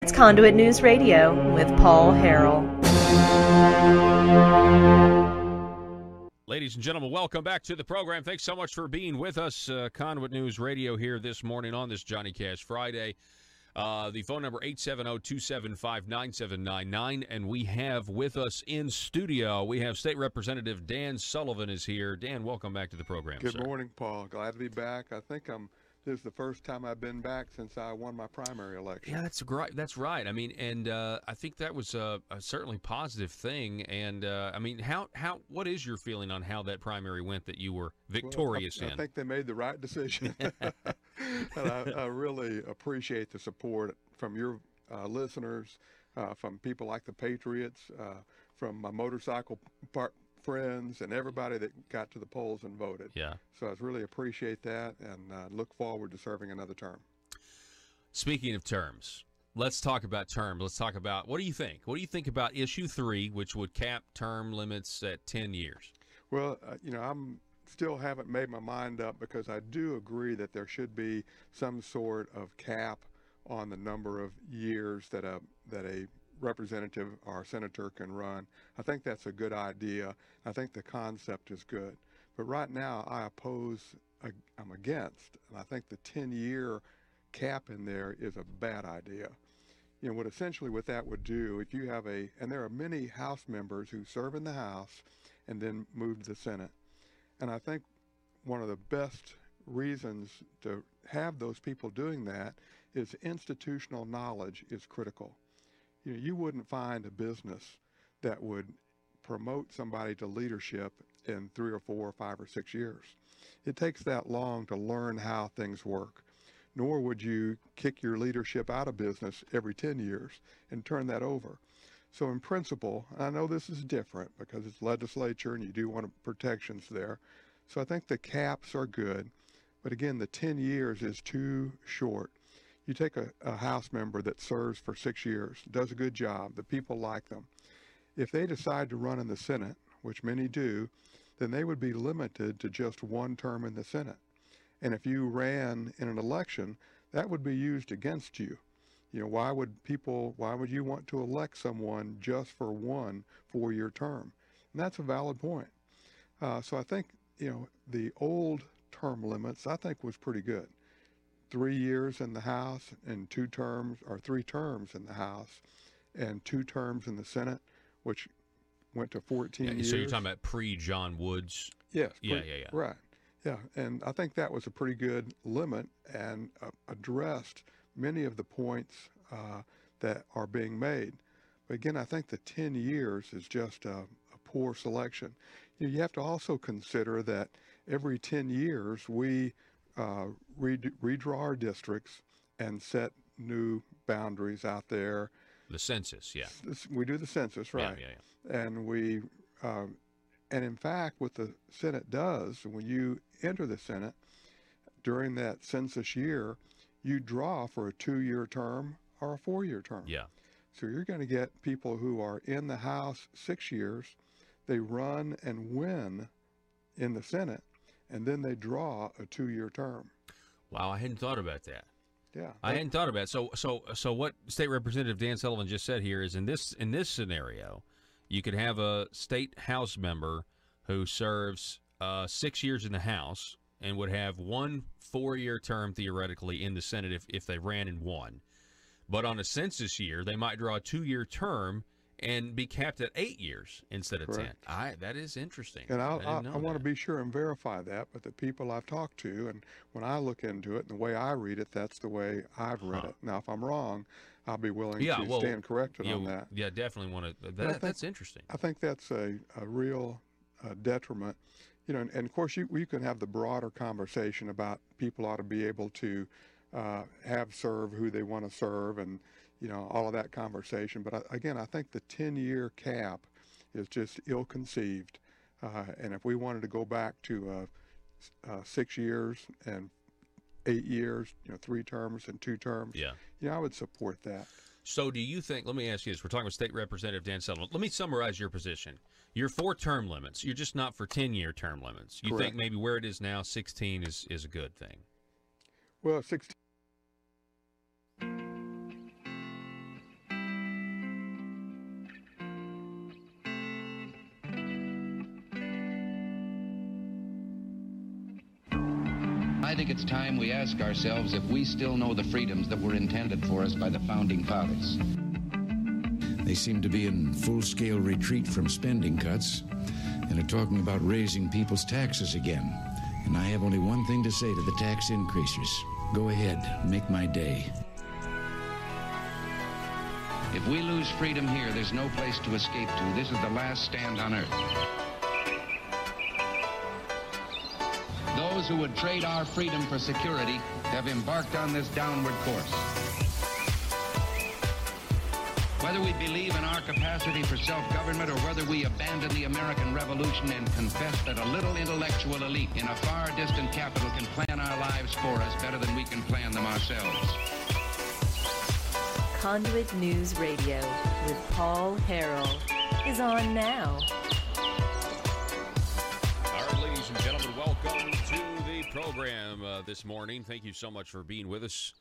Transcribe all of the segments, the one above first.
It's Conduit News Radio with Paul Harrell. Ladies and gentlemen, welcome back to the program. Thanks so much for being with us. Conduit News Radio here this morning on this Johnny Cash Friday. The phone number 870-275-9799, and we have with us in studio, we have State Representative Dan Sullivan is here. Dan, welcome back to the program, Good sir. morning, Paul. Glad to be back. I think this is the first time I've been back since I won my primary election. Yeah, that's right. That's right. I mean, and I think that was a certainly positive thing. And I mean, what is your feeling on how that primary went that you were victorious in? I think they made the right decision. And I really appreciate the support from your listeners, from people like the Patriots, from my motorcycle friends, and everybody that got to the polls and voted. Yeah. So I really appreciate that, and look forward to serving another term. Speaking of terms, let's talk about terms. Let's talk about, what do you think? What do you think about Issue 3, which would cap term limits at 10 years? Well, I'm still haven't made my mind up, because I do agree that there should be some sort of cap on the number of years that a representative or senator can run. I think that's a good idea. I think the concept is good. But right now, I'm against, and I think the 10-year cap in there is a bad idea. You know, what that would do, if you have and there are many House members who serve in the House and then move to the Senate. And I think one of the best reasons to have those people doing that is institutional knowledge is critical. You know, you wouldn't find a business that would promote somebody to leadership in 3 or 4 or 5 or 6 years. It takes that long to learn how things work. Nor would you kick your leadership out of business every 10 years and turn that over. So in principle, I know this is different because it's legislature and you do want protections there. So I think the caps are good. But again, the 10 years is too short. You take a House member that serves for 6 years, does a good job, the people like them. If they decide to run in the Senate, which many do, then they would be limited to just 1 term in the Senate. And if you ran in an election, that would be used against you. You know, why would you want to elect someone just for 1 4-year term? And that's a valid point. So I think, the old term limits, I think, was pretty good. 3 years in the House and 2 terms, or 3 terms in the House and 2 terms in the Senate, which went to 14 years. So you're talking about pre-John Woods? Yes. Yeah. Right. Yeah, and I think that was a pretty good limit and addressed many of the points that are being made. But again, I think the 10 years is just a poor selection. You have to also consider that every 10 years we redraw our districts and set new boundaries out there. The census, yeah. We do the census, right? Yeah. And and in fact, what the Senate does, when you enter the Senate during that census year, you draw for a 2-year term or a 4-year term. Yeah. So you're going to get people who are in the House 6 years, they run and win in the Senate, and then they draw a 2-year term. Wow, I hadn't thought about that. Yeah. I hadn't thought about it. So what State Representative Dan Sullivan just said here is in this scenario, you could have a state House member who serves 6 years in the House and would have 1 4-year term theoretically in the Senate if they ran and won. But on a census year, they might draw a 2-year term and be capped at 8 years instead of Correct. 10. That is interesting. And I want to be sure and verify that, but the people I've talked to, and when I look into it and the way I read it, that's the way I've read it. Now, if I'm wrong, I'll be willing to stand corrected on that. Yeah, definitely want to. That's interesting. I think that's a real detriment. And of course, you can have the broader conversation about people ought to be able to serve who they want to serve, and all of that conversation. But again, I think the 10-year cap is just ill-conceived. And if we wanted to go back to 6 years and 8 years, 3 terms and 2 terms, I would support that. So do you think, let me ask you this, we're talking with State Representative Dan Sullivan. Let me summarize your position. You're for term limits. You're just not for 10-year term limits. You Correct. think maybe where it is now, 16 is a good thing. Well, 16. think it's time we ask ourselves if we still know the freedoms that were intended for us by the Founding Fathers. They seem to be in full-scale retreat from spending cuts and are talking about raising people's taxes again. And I have only one thing to say to the tax increasers. Go ahead, make my day. If we lose freedom here, there's no place to escape to. This is the last stand on earth. Those who would trade our freedom for security have embarked on this downward course. Whether we believe in our capacity for self-government or whether we abandon the American Revolution and confess that a little intellectual elite in a far distant capital can plan our lives for us better than we can plan them ourselves. Conduit News Radio with Paul Harrell is on now. All right, ladies and gentlemen, welcome to the program this morning. Thank you so much for being with us.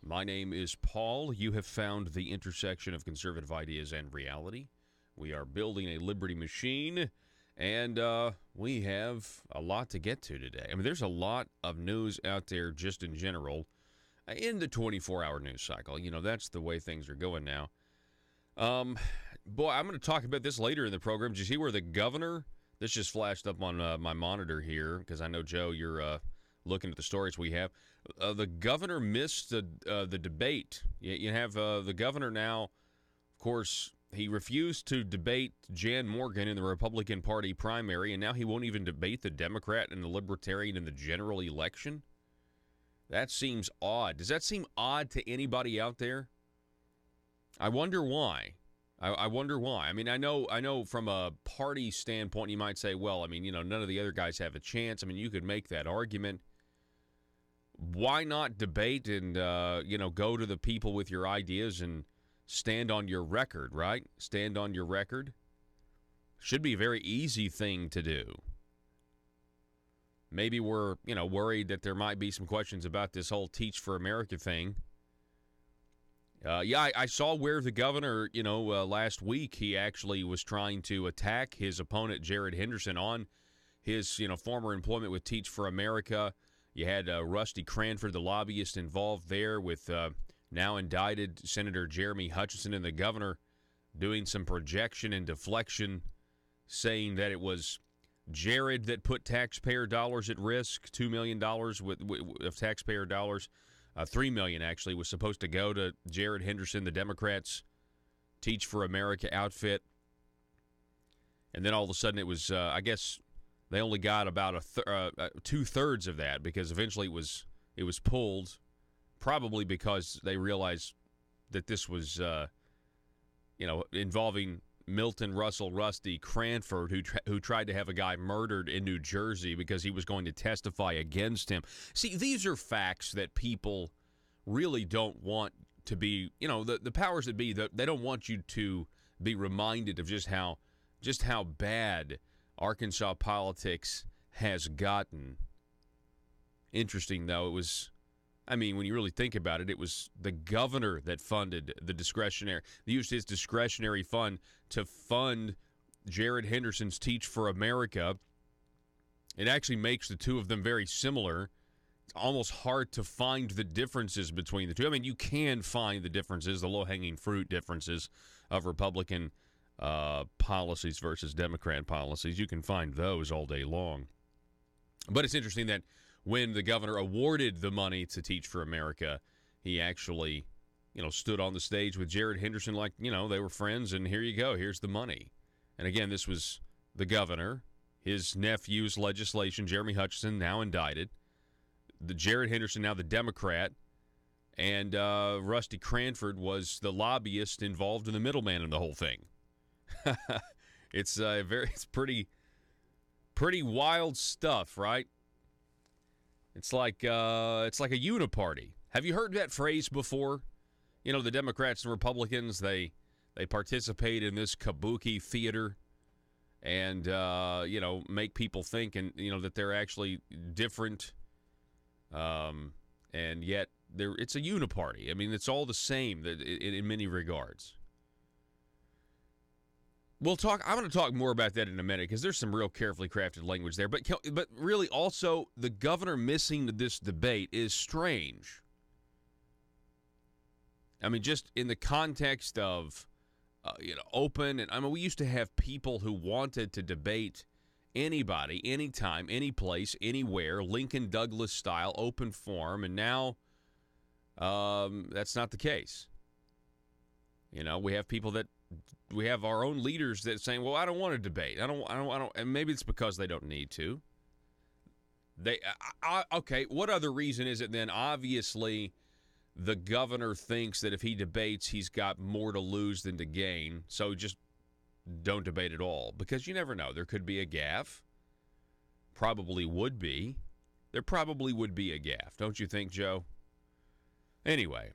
My name is Paul. You have found the intersection of conservative ideas and reality. We are building a liberty machine, and we have a lot to get to today. I mean, there's a lot of news out there just in general in the 24-hour news cycle. You know, that's the way things are going now. Boy, I'm going to talk about this later in the program. Did you see where the governor, this just flashed up on my monitor here, because I know, Joe, you're looking at the stories we have. The governor missed the debate. You have the governor now, of course, he refused to debate Jan Morgan in the Republican Party primary, and now he won't even debate the Democrat and the Libertarian in the general election. That seems odd. Does that seem odd to anybody out there? I wonder why. I wonder why. I mean, I know from a party standpoint, you might say, well, I mean, you know, none of the other guys have a chance. I mean, you could make that argument. Why not debate and, go to the people with your ideas and stand on your record, right? Stand on your record. Should be a very easy thing to do. Maybe we're, worried that there might be some questions about this whole Teach for America thing. I saw where the governor, last week, he actually was trying to attack his opponent, Jared Henderson, on his, former employment with Teach for America. You had Rusty Cranford, the lobbyist, involved there with now indicted Senator Jeremy Hutchinson, and the governor doing some projection and deflection, saying that it was Jared that put taxpayer dollars at risk, $2 million of taxpayer dollars. $3 million actually was supposed to go to Jared Henderson, the Democrats' Teach for America outfit. And then all of a sudden it was, I guess, they only got about two-thirds of that, because eventually it was pulled, probably because they realized that this was, involving Milton Russell Rusty Cranford, who tried to have a guy murdered in New Jersey because he was going to testify against him. See, these are facts that people really don't want to be, the powers that be, they don't want you to be reminded of just how bad Arkansas politics has gotten. Interesting, though, when you really think about it, it was the governor that funded used his discretionary fund to fund Jared Henderson's Teach for America. It actually makes the two of them very similar. It's almost hard to find the differences between the two. I mean, you can find the differences, the low-hanging fruit differences of Republican policies versus Democrat policies. You can find those all day long. But it's interesting that when the governor awarded the money to Teach for America, he actually, stood on the stage with Jared Henderson like, they were friends, and here you go, here's the money. And again, this was the governor, his nephew's legislation, Jeremy Hutchinson, now indicted, the Jared Henderson, now the Democrat, and Rusty Cranford was the lobbyist involved in the middleman in the whole thing. It's pretty wild stuff, right? It's like a uniparty. Have you heard that phrase before? The Democrats and Republicans, they participate in this kabuki theater and make people think and that they're actually different. And yet it's a uniparty. I mean, it's all the same in many regards. We'll talk. I'm going to talk more about that in a minute because there's some real carefully crafted language there. But really, also, the governor missing this debate is strange. I mean, just in the context of, open. And I mean, we used to have people who wanted to debate anybody, anytime, any place, anywhere, Lincoln Douglas style, open forum. And now that's not the case. We have people that. We have our own leaders that saying, "Well, I don't want to debate. I don't." And maybe it's because they don't need to. Okay. What other reason is it then? Obviously, the governor thinks that if he debates, he's got more to lose than to gain. So just don't debate at all, because you never know. There could be a gaffe. Probably would be. There probably would be a gaffe, don't you think, Joe? Anyway,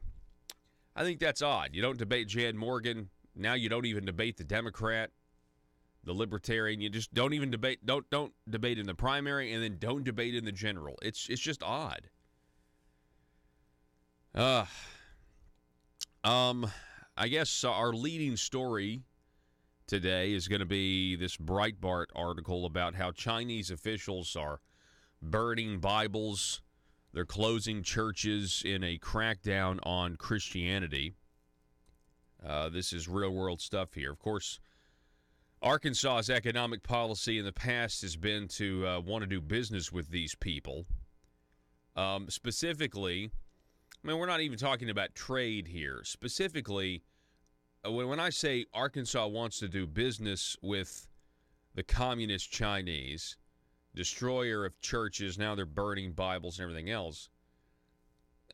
I think that's odd. You don't debate Jan Morgan. Now you don't even debate the Democrat, the Libertarian. You just don't even debate. Don't debate in the primary, and then don't debate in the general. It's just odd. I guess our leading story today is going to be this Breitbart article about how Chinese officials are burning Bibles. They're closing churches in a crackdown on Christianity. This is real-world stuff here. Of course, Arkansas's economic policy in the past has been to want to do business with these people. Specifically, I mean, we're not even talking about trade here. Specifically, when I say Arkansas wants to do business with the communist Chinese, destroyer of churches, now they're burning Bibles and everything else.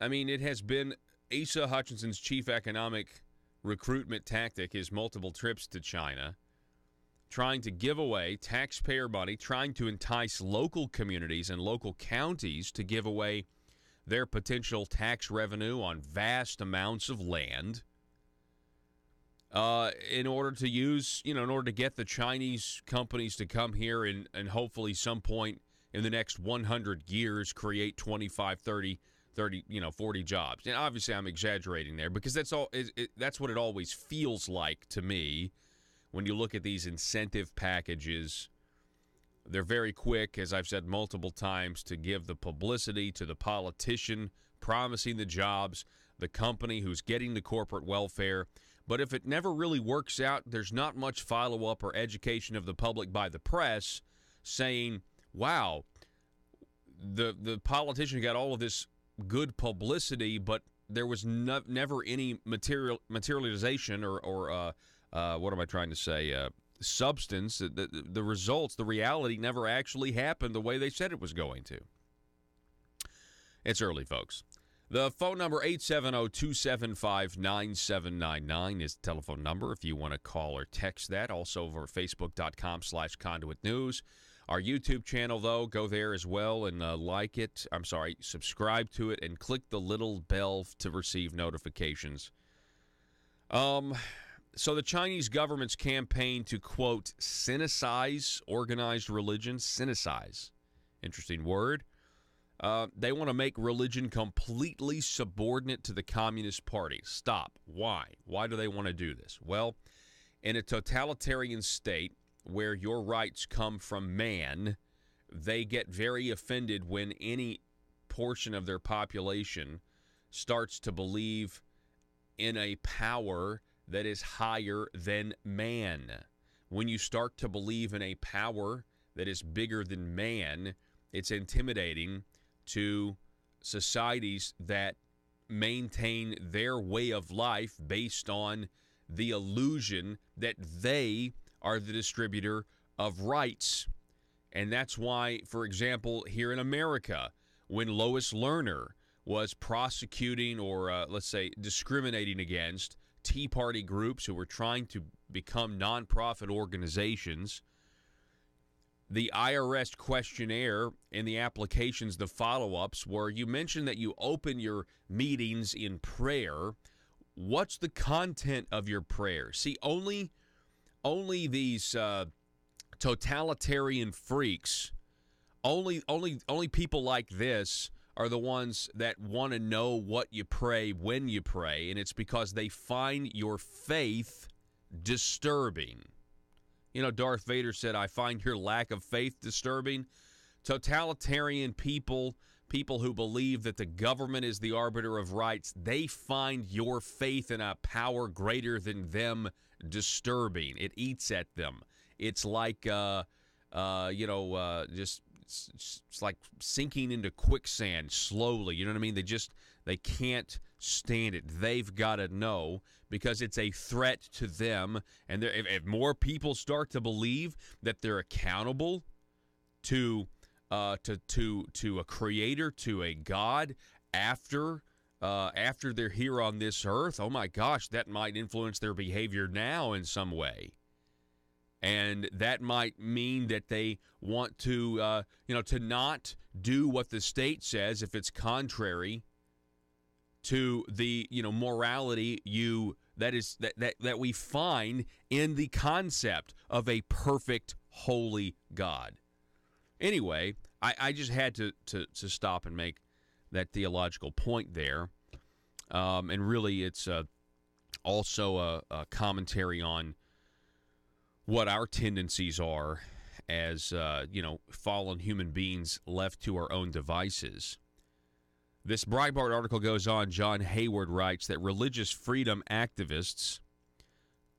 I mean, it has been Asa Hutchinson's chief economic recruitment tactic, his multiple trips to China, trying to give away taxpayer money, trying to entice local communities and local counties to give away their potential tax revenue on vast amounts of land in order to use, in order to get the Chinese companies to come here and hopefully some point in the next 100 years create 25, 30, 40 jobs. And obviously I'm exaggerating there because that's what it always feels like to me when you look at these incentive packages. They're very quick, as I've said multiple times, to give the publicity to the politician promising the jobs, the company who's getting the corporate welfare. But if it never really works out, there's not much follow-up or education of the public by the press saying, wow, the politician got all of this good publicity, but there was never any materialization or what am I trying to say, substance. The results, the reality never actually happened the way they said it was going to. It's early, folks. The phone number, 870-275-9799 is the telephone number if you want to call or text that. Also over Facebook.com/Conduit News. Our YouTube channel, though, go there as well and subscribe to it and click the little bell to receive notifications. So the Chinese government's campaign to, quote, sinicize organized religion, sinicize, interesting word. They want to make religion completely subordinate to the Communist Party. Stop. Why? Why do they want to do this? Well, in a totalitarian state where your rights come from man, they get very offended when any portion of their population starts to believe in a power that is higher than man. When you start to believe in a power that is bigger than man, it's intimidating to societies that maintain their way of life based on the illusion that they are the distributor of rights. And that's why, for example, here in America, when Lois Lerner was prosecuting or, let's say, discriminating against Tea Party groups who were trying to become nonprofit organizations, the IRS questionnaire and the applications, the follow-ups, where you mentioned that you open your meetings in prayer. What's the content of your prayer? See, only these totalitarian freaks, only people like this are the ones that want to know what you pray when you pray, and it's because they find your faith disturbing. Darth Vader said, "I find your lack of faith disturbing." Totalitarian people who believe that the government is the arbiter of rights, they find your faith in a power greater than them disturbing. It eats at them. It's like, just it's like sinking into quicksand slowly. You know what I mean? They can't stand it. They've got to know, because it's a threat to them. And if more people start to believe that they're accountable to a creator, to a God, after they're here on this earth, oh my gosh, that might influence their behavior now in some way. And that might mean that they want to not do what the state says if it's contrary to the morality that we find in the concept of a perfect, holy God. Anyway, I just had to stop and make that theological point there, and really it's also a commentary on what our tendencies are as fallen human beings left to our own devices. This Breitbart article goes on. John Hayward writes that religious freedom activists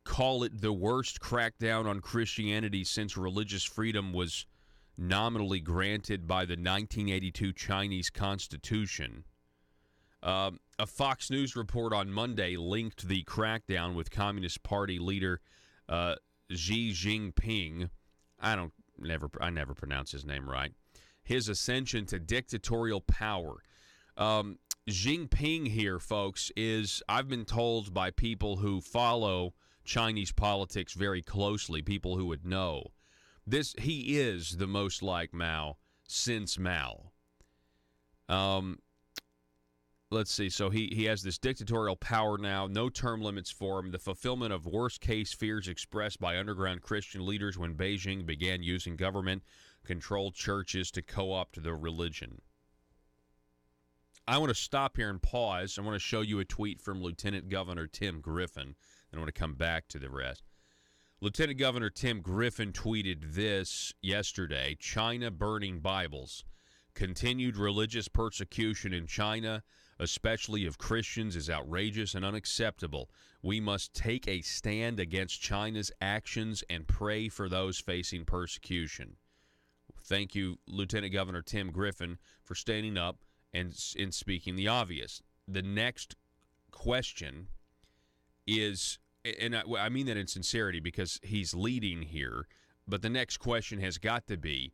call it the worst crackdown on Christianity since religious freedom was nominally granted by the 1982 Chinese Constitution. A Fox News report on Monday linked the crackdown with Communist Party leader Xi Jinping. I never pronounce his name right. His ascension to dictatorial power. Jinping here, folks, is, I've been told by people who follow Chinese politics very closely, people who would know, he is the most like Mao since Mao. Let's see. So he has this dictatorial power now, no term limits for him, the fulfillment of worst-case fears expressed by underground Christian leaders when Beijing began using government-controlled churches to co-opt the religion. I want to stop here and pause. I want to show you a tweet from Lieutenant Governor Tim Griffin, and I want to come back to the rest. Lieutenant Governor Tim Griffin tweeted this yesterday: China burning Bibles. Continued religious persecution in China, especially of Christians, is outrageous and unacceptable. We must take a stand against China's actions and pray for those facing persecution. Thank you, Lieutenant Governor Tim Griffin, for standing up and in speaking the obvious. The next question is, and I mean that in sincerity because he's leading here, but the next question has got to be,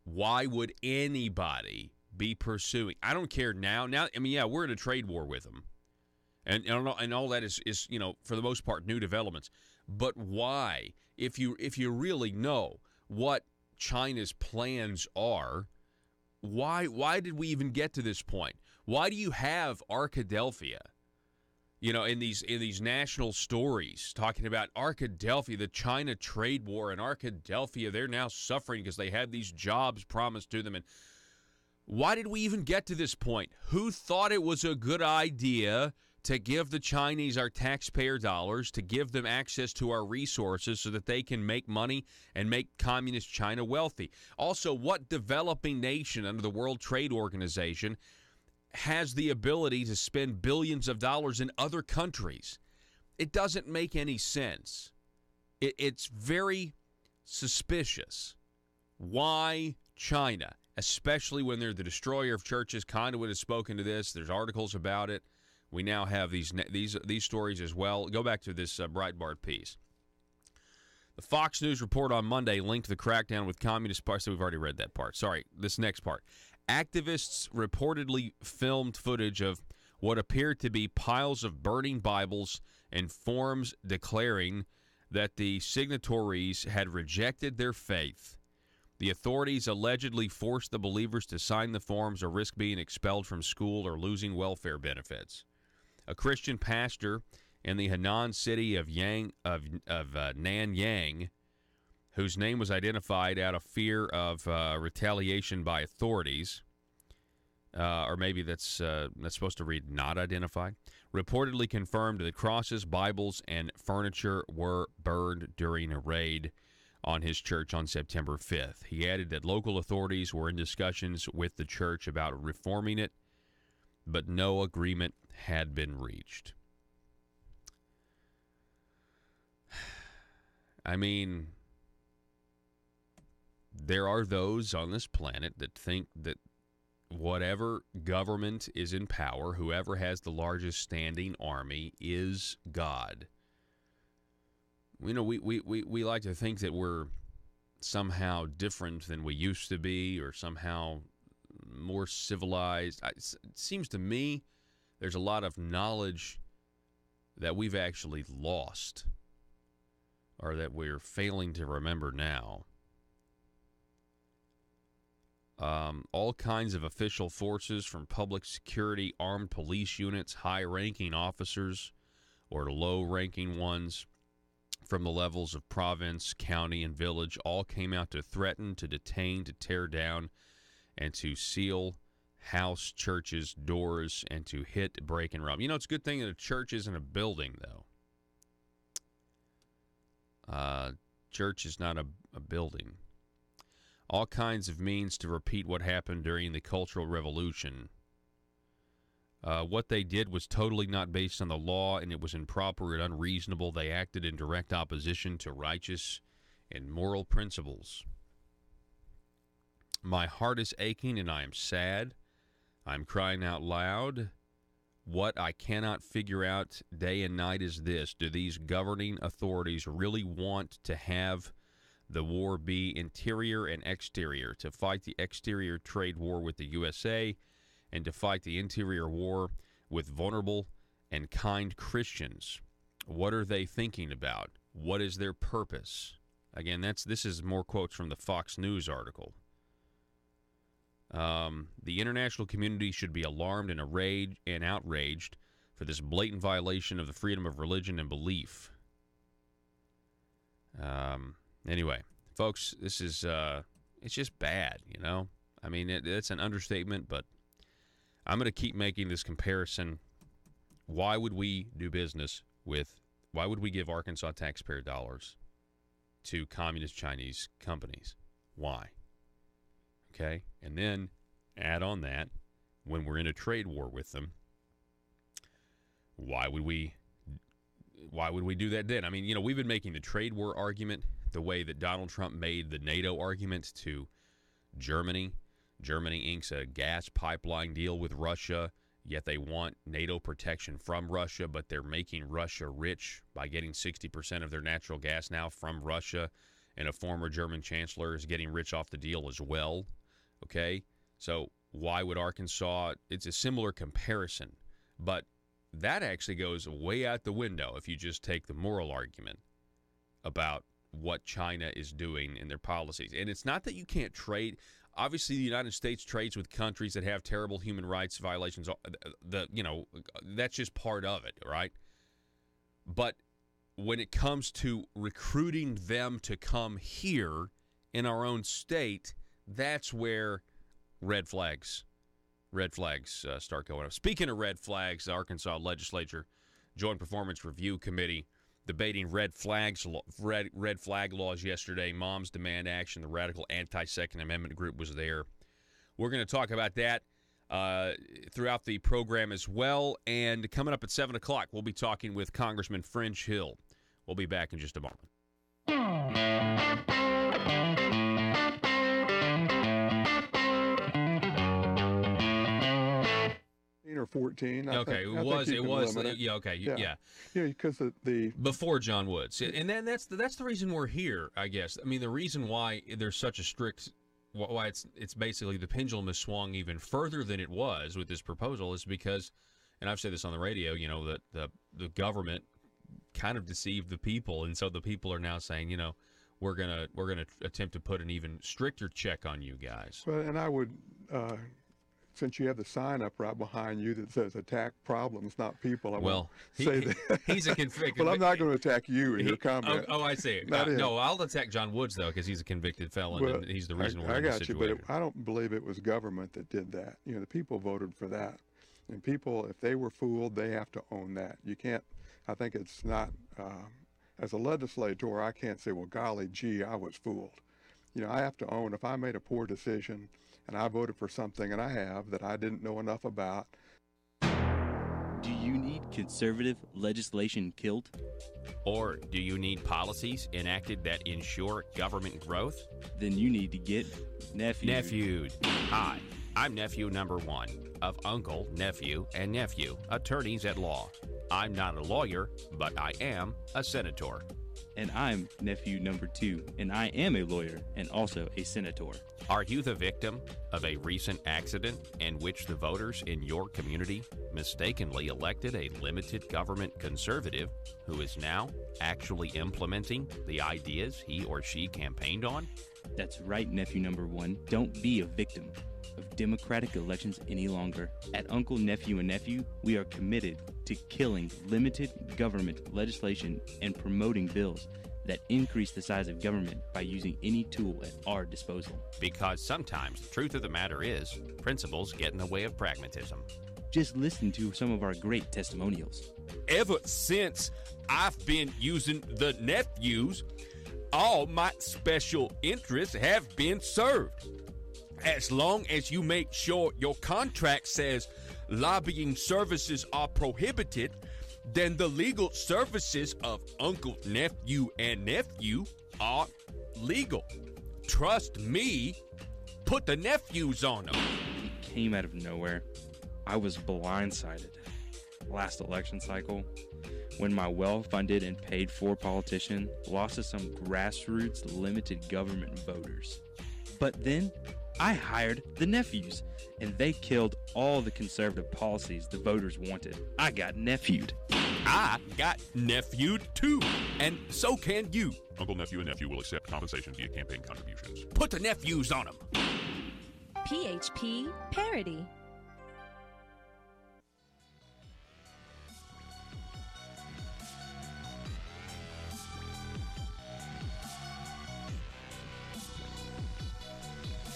why would anybody be pursuing? I don't care now. I mean, yeah, we're in a trade war with them, and all that is for the most part new developments. But why, if you really know what China's plans are, why did we even get to this point? Why do you have Arkadelphia? In these national stories talking about Arkadelphia, the China trade war, and Arkadelphia, they're now suffering because they had these jobs promised to them. And why did we even get to this point? Who thought it was a good idea to give the Chinese our taxpayer dollars, to give them access to our resources so that they can make money and make communist China wealthy? Also, what developing nation under the World Trade Organization has the ability to spend billions of dollars in other countries? It doesn't make any sense. It's very suspicious. Why China, especially when they're the destroyer of churches? Conduit has spoken to this. There's articles about it. We now have these stories as well. Go back to this Breitbart piece. The Fox News report on Monday linked the crackdown with Communist Party. So we've already read that part. Sorry, this next part. Activists reportedly filmed footage of what appeared to be piles of burning Bibles and forms declaring that the signatories had rejected their faith. The authorities allegedly forced the believers to sign the forms or risk being expelled from school or losing welfare benefits. A Christian pastor in the Henan city of Nanyang, whose name was identified out of fear of retaliation by authorities, or maybe that's supposed to read not identified, reportedly confirmed that crosses, Bibles, and furniture were burned during a raid. on his church on September 5th. He added that local authorities were in discussions with the church about reforming it, but no agreement had been reached. I mean, there are those on this planet that think that whatever government is in power, whoever has the largest standing army, is God. You know, we like to think that we're somehow different than we used to be, or somehow more civilized. It seems to me there's a lot of knowledge that we've actually lost, or that we're failing to remember now. All kinds of official forces, from public security, armed police units, high-ranking officers, or low-ranking ones, from the levels of province, county, and village, all came out to threaten, to detain, to tear down, and to seal house, churches, doors, and to hit, break, and rob. You know, it's a good thing that a church isn't a building, though. Church is not a building. All kinds of means to repeat what happened during the Cultural Revolution. What they did was totally not based on the law, and it was improper and unreasonable. They acted in direct opposition to righteous and moral principles. My heart is aching, and I am sad. I'm crying out loud. What I cannot figure out day and night is this: do these governing authorities really want to have the war be interior and exterior, to fight the exterior trade war with the USA and to fight the interior war with vulnerable and kind Christians? What are they thinking about? What is their purpose? Again, this is more quotes from the Fox News article. The international community should be alarmed and outraged for this blatant violation of the freedom of religion and belief. Anyway, folks, this is it's just bad, you know? I mean, it's an understatement, but I'm going to keep making this comparison. Why would we do business why would we give Arkansas taxpayer dollars to communist Chinese companies? Why? Okay? And then add on that, when we're in a trade war with them, why would we do that then? I mean, you know, we've been making the trade war argument the way that Donald Trump made the NATO argument to Germany. Germany inks a gas pipeline deal with Russia, yet they want NATO protection from Russia, but they're making Russia rich by getting 60% of their natural gas now from Russia, and a former German chancellor is getting rich off the deal as well. Okay? So why would Arkansas? It's a similar comparison, but that actually goes way out the window if you just take the moral argument about what China is doing in their policies. And it's not that you can't trade. Obviously, the United States trades with countries that have terrible human rights violations. That's just part of it, right? But when it comes to recruiting them to come here in our own state, that's where red flags start going up. Speaking of red flags, the Arkansas Legislature Joint Performance Review Committee debating red flag laws yesterday. Moms Demand Action, the radical anti-Second Amendment group, was there. We're going to talk about that throughout the program as well. And coming up at 7 o'clock, we'll be talking with Congressman French Hill. We'll be back in just a moment. Or 14. Okay, yeah. Yeah, because the before John Woods, and then that's the reason we're here, I guess. I mean, the reason why there's such a strict, why it's basically the pendulum has swung even further than it was with this proposal is because, and I've said this on the radio, you know, that the government kind of deceived the people, and so the people are now saying, you know, we're gonna attempt to put an even stricter check on you guys. Well, and I would. Since you have the sign up right behind you that says "attack problems, not people," he's a convicted. Well, I'm not going to attack you in your comment. Oh, I see. No, I'll attack John Woods though because he's a convicted felon and he's the reason we're in this situation. But I don't believe it was government that did that. You know, the people voted for that, and people, if they were fooled, they have to own that. You can't. I think it's not as a legislator, I can't say, well, golly gee, I was fooled. I have to own if I made a poor decision and I voted for something, and I have, that I didn't know enough about. Do you need conservative legislation killed? Or do you need policies enacted that ensure government growth? Then you need to get Nephewed. Hi, I'm nephew number 1 of uncle, nephew, and nephew, attorneys at law. I'm not a lawyer, but I am a senator. And I'm nephew number 2, and I am a lawyer and also a senator. Are you the victim of a recent accident in which the voters in your community mistakenly elected a limited government conservative who is now actually implementing the ideas he or she campaigned on? That's right, nephew number 1. Don't be a victim of democratic elections any longer. At Uncle, Nephew, and Nephew, we are committed to killing limited government legislation and promoting bills that increase the size of government by using any tool at our disposal. Because sometimes the truth of the matter is, principles get in the way of pragmatism. Just listen to some of our great testimonials. Ever since I've been using the nephews, all my special interests have been served. As long as you make sure your contract says lobbying services are prohibited, then the legal services of uncle, nephew, and nephew are legal. Trust me, put the nephews on them. It came out of nowhere. I was blindsided last election cycle when my well-funded and paid-for politician lost to some grassroots limited government voters. But then I hired the nephews, and they killed all the conservative policies the voters wanted. I got nephewed. I got nephewed too, and so can you. Uncle, nephew, and nephew will accept compensation via campaign contributions. Put the nephews on them. PHP Parody.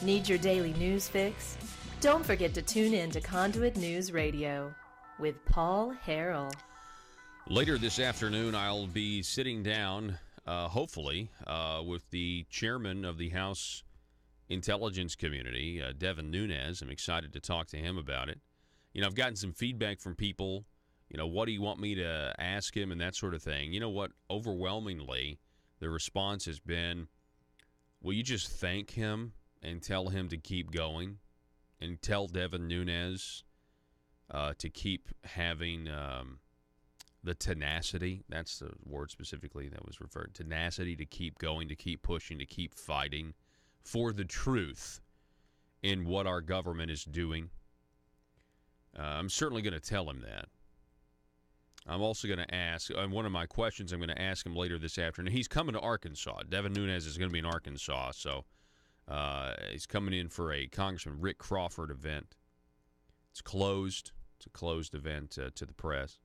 Need your daily news fix? Don't forget to tune in to Conduit News Radio with Paul Harrell. Later this afternoon, I'll be sitting down, hopefully, with the chairman of the House Intelligence Committee, Devin Nunes. I'm excited to talk to him about it. I've gotten some feedback from people, what do you want me to ask him and that sort of thing. You know what? Overwhelmingly, the response has been, will you just thank him and tell him to keep going, and tell Devin Nunes to keep having the tenacity, that's the word specifically that was referred, tenacity to keep going, to keep pushing, to keep fighting for the truth in what our government is doing. I'm certainly going to tell him that. I'm also going to ask, one of my questions I'm going to ask him later this afternoon, he's coming to Arkansas. Devin Nunes is going to be in Arkansas, so he's coming in for a Congressman Rick Crawford event. It's closed. It's a closed event to the press.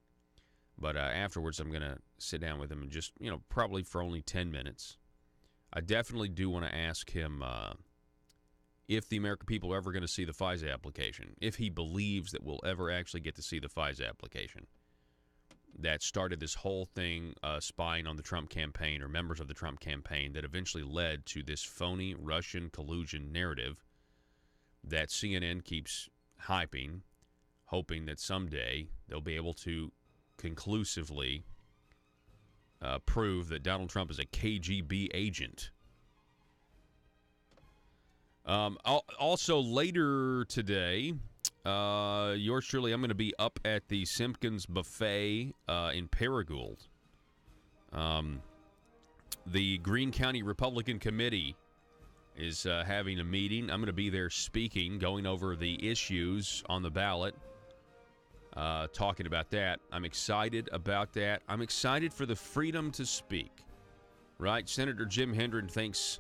But afterwards, I'm going to sit down with him and just, probably for only 10 minutes. I definitely do want to ask him if the American people are ever going to see the FISA application, if he believes that we'll ever actually get to see the FISA application that started this whole thing spying on the Trump campaign or members of the Trump campaign that eventually led to this phony Russian collusion narrative that CNN keeps hyping, hoping that someday they'll be able to conclusively prove that Donald Trump is a KGB agent. Also, later today, yours truly, I'm going to be up at the Simpkins Buffet in Paragould. The Greene County Republican Committee is having a meeting. I'm going to be there speaking, going over the issues on the ballot, talking about that. I'm excited about that. I'm excited for the freedom to speak, right? Senator Jim Hendren thinks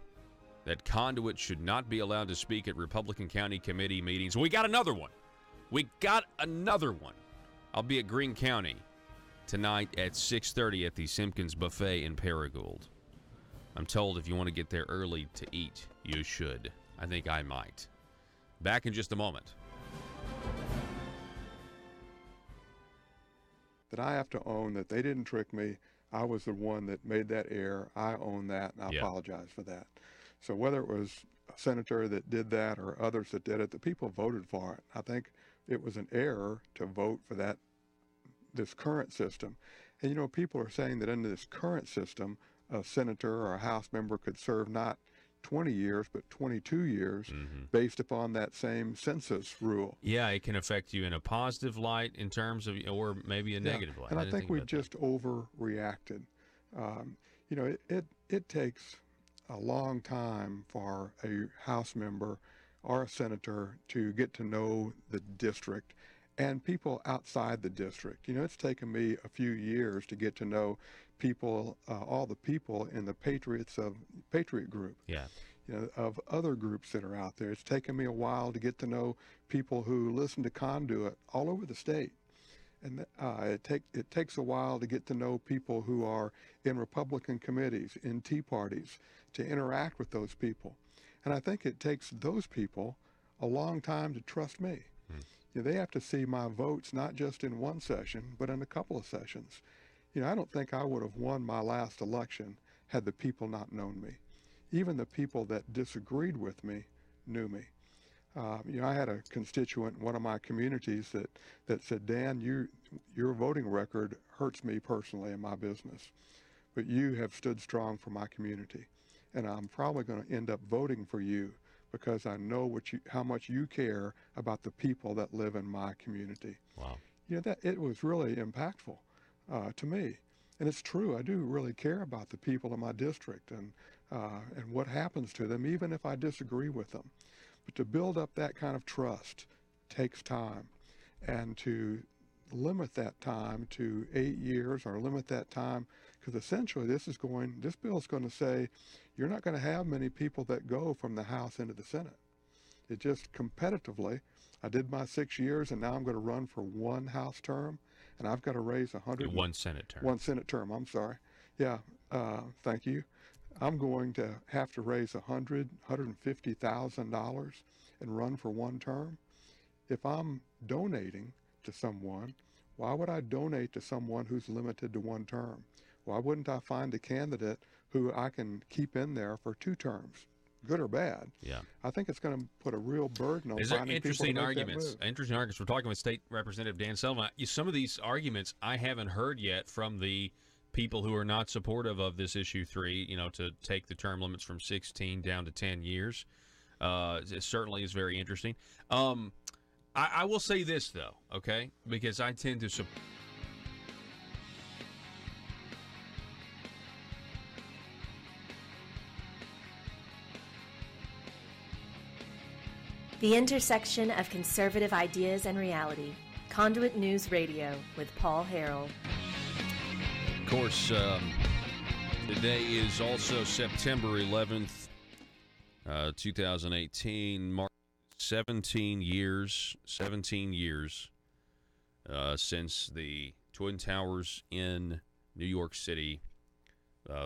that Conduit should not be allowed to speak at Republican County Committee meetings. We got another one. I'll be at Greene County tonight at 6:30 at the Simpkins Buffet in Paragould. I'm told if you want to get there early to eat, you should. I think I might. Back in just a moment. That I have to own that they didn't trick me. I was the one that made that error. I own that, and I apologize for that. So whether it was a senator that did that or others that did it, the people voted for it. I think it was an error to vote for this current system. And, you know, people are saying that under this current system, a senator or a House member could serve not 20 years, but 22 years based upon that same census rule. Yeah, it can affect you in a positive light in terms of, or maybe a negative light. And I think we just overreacted. You know, it takes a long time for a House member or a senator to get to know the district and people outside the district. You know, it's taken me a few years to get to know people, all the people in the Patriot group. Yeah. You know, of other groups that are out there. It's taken me a while to get to know people who listen to Conduit all over the state. And it takes a while to get to know people who are in Republican committees, in Tea parties, to interact with those people. And I think it takes those people a long time to trust me. You know, they have to see my votes not just in one session, but in a couple of sessions. You know, I don't think I would have won my last election had the people not known me. Even the people that disagreed with me knew me. You know, I had a constituent in one of my communities that said, Dan, your voting record hurts me personally in my business, but you have stood strong for my community. And I'm probably going to end up voting for you because I know how much you care about the people that live in my community. Wow. You know, that it was really impactful to me. And it's true, I do really care about the people in my district and what happens to them, even if I disagree with them. But to build up that kind of trust takes time. And to limit that time to 8 years or limit that time, because essentially this bill is going to say you're not going to have many people that go from the House into the Senate. It just competitively, I did my 6 years and now I'm going to run for one House term and I've got to raise 100. One Senate term. One Senate term, I'm sorry. Yeah, thank you. I'm going to have to raise $150,000 and run for one term. If I'm donating to someone, why would I donate to someone who's limited to one term? Why wouldn't I find a candidate who I can keep in there for 2 terms, good or bad? Yeah. I think it's going to put a real burden on These finding people to make arguments. that move. Interesting arguments. We're talking with State Representative Dan Sullivan. Some of these arguments I haven't heard yet from the people who are not supportive of this issue 3, you know, to take the term limits from 16 down to 10 years. It certainly is very interesting. I will say this, though, okay, because I tend to support. The intersection of conservative ideas and reality. Conduit News Radio with Paul Harrell. Of course, today is also September 11th, 2018. Mark 17 years since the Twin Towers in New York City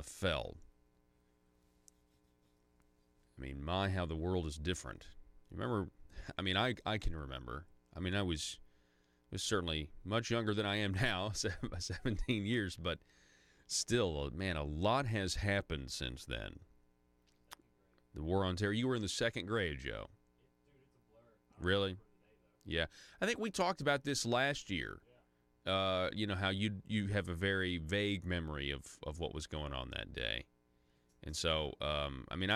fell. I mean, how the world is different. Remember, I mean, I can remember. I mean, I was certainly much younger than I am now, 17 years, but still, man, a lot has happened since then. The war on terror. You were in the 2nd grade, Joe. Really? Yeah. I think we talked about this last year. You know, how you have a very vague memory of what was going on that day. And so, I mean,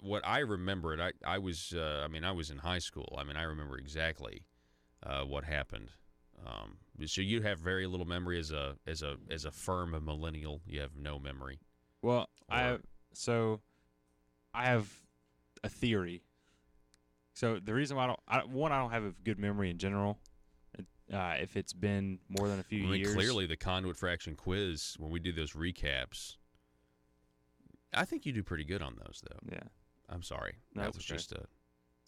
what I remembered, I was in high school. I mean, I remember exactly what happened. So you have very little memory as a firm millennial. You have no memory. Well, I have a theory. So the reason why I don't have a good memory in general. If it's been more than a few years. Clearly, the Conduit Fraction quiz, when we do those recaps, I think you do pretty good on those, though. Yeah. I'm sorry. No, that was okay. just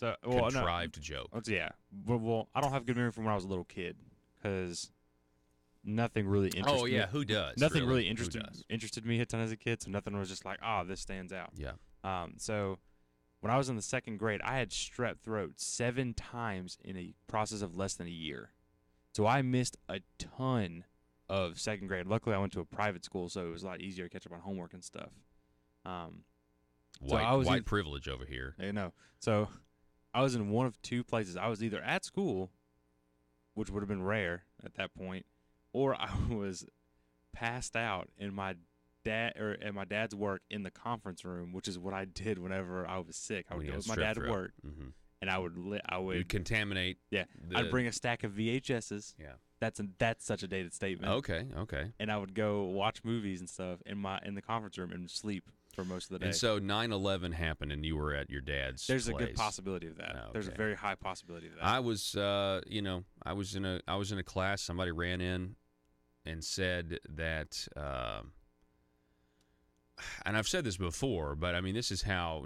a contrived joke. Yeah. Well, I don't have good memory from when I was a little kid because nothing really interested me. Oh, yeah. Who does? Nothing really interested me a ton as a kid, so nothing was just like, this stands out. Yeah. So when I was in the 2nd grade, I had strep throat 7 times in a process of less than a year. So I missed a ton of second grade. Luckily, I went to a private school, so it was a lot easier to catch up on homework and stuff. White privilege over here. You know, so I was in one of two places. I was either at school, which would have been rare at that point, or I was passed out in my at my dad's work in the conference room, which is what I did whenever I was sick. I would go with my dad to work, and I would contaminate. Yeah, I'd bring a stack of VHSs. Yeah, that's such a dated statement. Okay. And I would go watch movies and stuff in the conference room and sleep for most of the day. And so 9/11 happened, and you were at your dad's. There's place. a good possibility of that. Okay. There's a very high possibility of that. I was, I was in a class. Somebody ran in and said that, and I've said this before, but I mean, this is how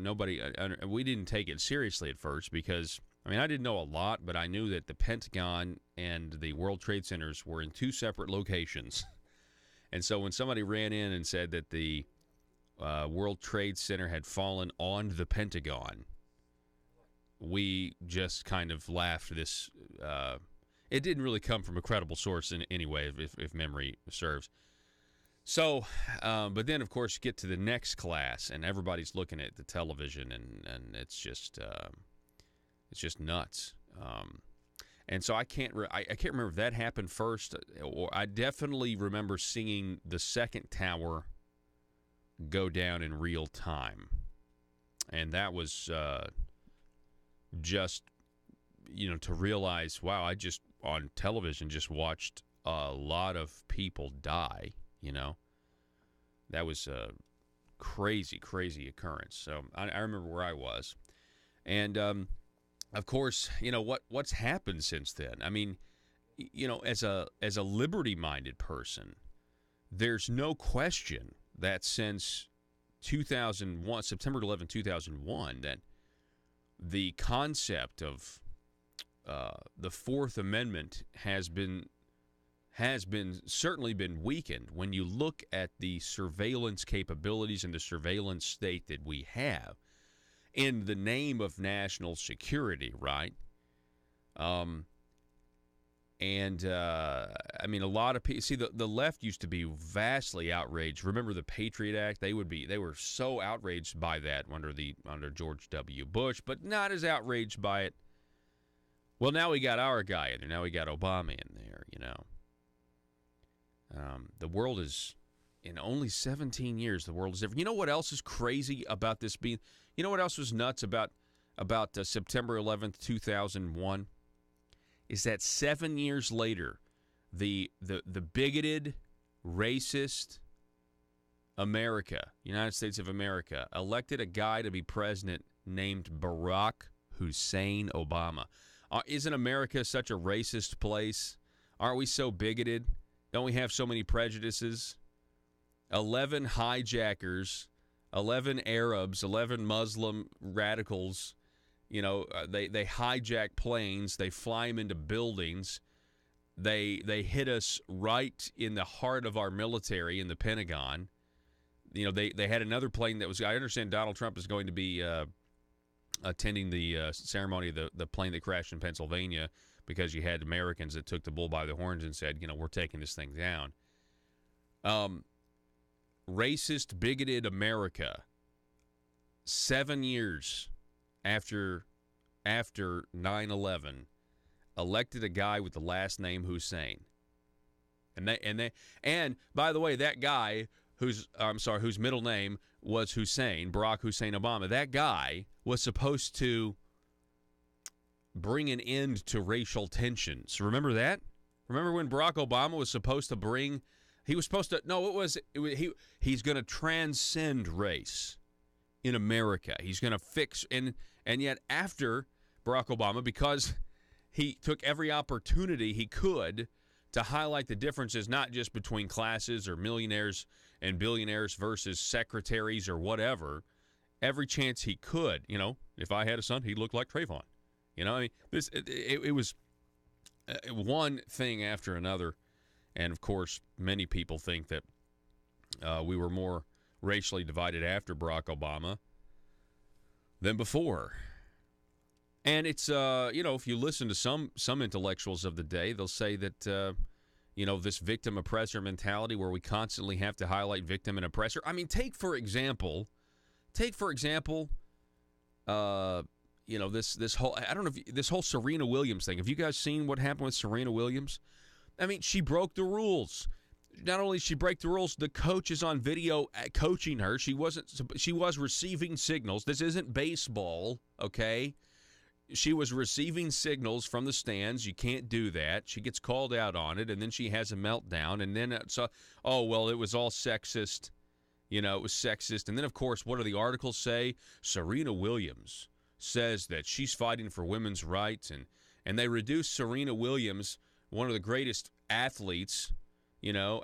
we didn't take it seriously at first because. I mean, I didn't know a lot, but I knew that the Pentagon and the World Trade Centers were in two separate locations. And so when somebody ran in and said that the World Trade Center had fallen on the Pentagon, we just kind of laughed. It didn't really come from a credible source in any way, if memory serves. So, but then, of course, you get to the next class, and everybody's looking at the television, and it's just... It's just nuts, and so I can't remember if that happened first, or I definitely remember seeing the second tower go down in real time, and that was just to realize, wow, I just on television just watched a lot of people die. That was a crazy occurrence. So I remember where I was, and. Of course, what's happened since then. I mean, as a liberty-minded person, there's no question that since 2001, September 11, 2001, that the concept of the Fourth Amendment has certainly been weakened when you look at the surveillance capabilities and the surveillance state that we have. In the name of national security, right? I mean, a lot of people see the left used to be vastly outraged. Remember the Patriot Act? They were so outraged by that under George W. Bush, but not as outraged by it. Well, now we got our guy in there. Now we got Obama in there. The world is in only 17 years. The world is different. You know what else is crazy about this being? You know what else was nuts about September 11th, 2001? Is that 7 years later, the bigoted, racist United States of America, elected a guy to be president named Barack Hussein Obama. Isn't America such a racist place? Aren't we so bigoted? Don't we have so many prejudices? 11 hijackers, 11 Arabs, 11 Muslim radicals, they hijack planes, they fly them into buildings, they hit us right in the heart of our military in the Pentagon. They had another plane that was, I understand Donald Trump is going to be attending the ceremony of the plane that crashed in Pennsylvania because you had Americans that took the bull by the horns and said, we're taking this thing down. Racist, bigoted America, 7 years after 9/11, elected a guy with the last name Hussein. And by the way, that guy whose middle name was Hussein, Barack Hussein Obama, that guy was supposed to bring an end to racial tensions. Remember that? Remember when Barack Obama was supposed to bring? He was supposed to. No, he's going to transcend race in America. He's going to fix and yet after Barack Obama, because he took every opportunity he could to highlight the differences, not just between classes or millionaires and billionaires versus secretaries or whatever, every chance he could. If I had a son, he'd look like Trayvon. I mean, it was one thing after another. And, of course, many people think that we were more racially divided after Barack Obama than before. And it's, if you listen to some intellectuals of the day, they'll say that, this victim oppressor mentality where we constantly have to highlight victim and oppressor. I mean, take for example, this whole, I don't know if this whole Serena Williams thing. Have you guys seen what happened with Serena Williams? I mean, she broke the rules. Not only did she break the rules, the coach is on video coaching her. She was receiving signals. This isn't baseball, okay? She was receiving signals from the stands. You can't do that. She gets called out on it, and then she has a meltdown. And then it was all sexist. It was sexist. And then, of course, what do the articles say? Serena Williams says that she's fighting for women's rights, and they reduce Serena Williams, one of the greatest athletes,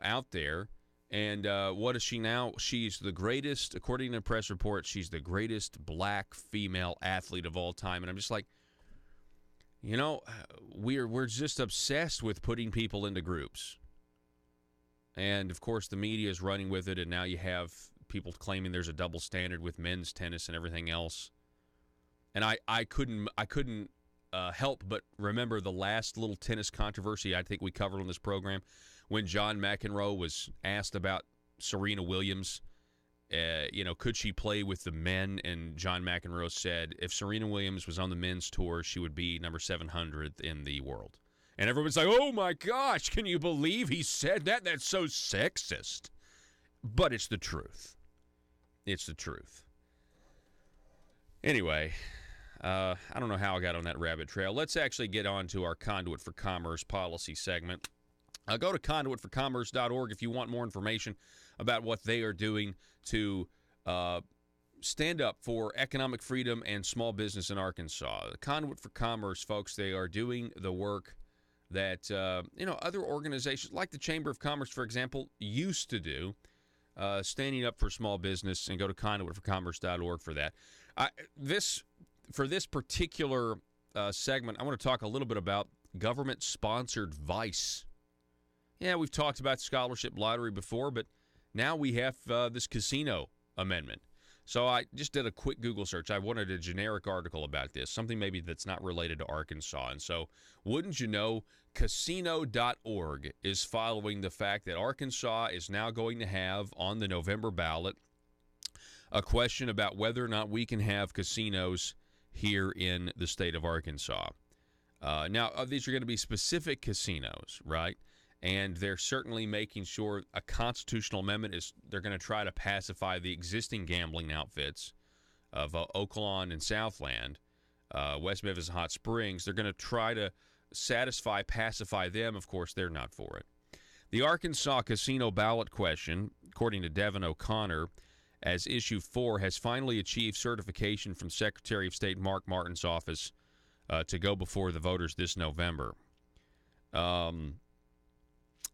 out there. And what is she now? She's the greatest, according to the press report, she's the greatest black female athlete of all time. And I'm just like, we're just obsessed with putting people into groups. And, of course, the media is running with it, and now you have people claiming there's a double standard with men's tennis and everything else. And I couldn't help but remember the last little tennis controversy I think we covered on this program when John McEnroe was asked about Serena Williams. Could she play with the men? And John McEnroe said if Serena Williams was on the men's tour, she would be number 700th in the world. And everyone's like, oh, my gosh, can you believe he said that? That's so sexist. But it's the truth. It's the truth. Anyway, I don't know how I got on that rabbit trail. Let's actually get on to our Conduit for Commerce policy segment. Go to conduitforcommerce.org if you want more information about what they are doing to stand up for economic freedom and small business in Arkansas. The Conduit for Commerce, folks, they are doing the work that other organizations like the Chamber of Commerce, for example, used to do, standing up for small business. And go to conduitforcommerce.org for that. For this particular segment, I want to talk a little bit about government-sponsored vice. Yeah, we've talked about scholarship lottery before, but now we have this casino amendment. So I just did a quick Google search. I wanted a generic article about this, something maybe that's not related to Arkansas. And so, wouldn't you know, casino.org is following the fact that Arkansas is now going to have on the November ballot a question about whether or not we can have casinos here in the state of Arkansas. Now, these are going to be specific casinos, right? And they're certainly making sure a constitutional amendment is they're going to try to pacify the existing gambling outfits of Oaklawn and Southland, West Memphis and Hot Springs. They're going to try to pacify them. Of course, they're not for it. The Arkansas casino ballot question, according to Devin O'Connor, as Issue 4, has finally achieved certification from Secretary of State Mark Martin's office to go before the voters this November.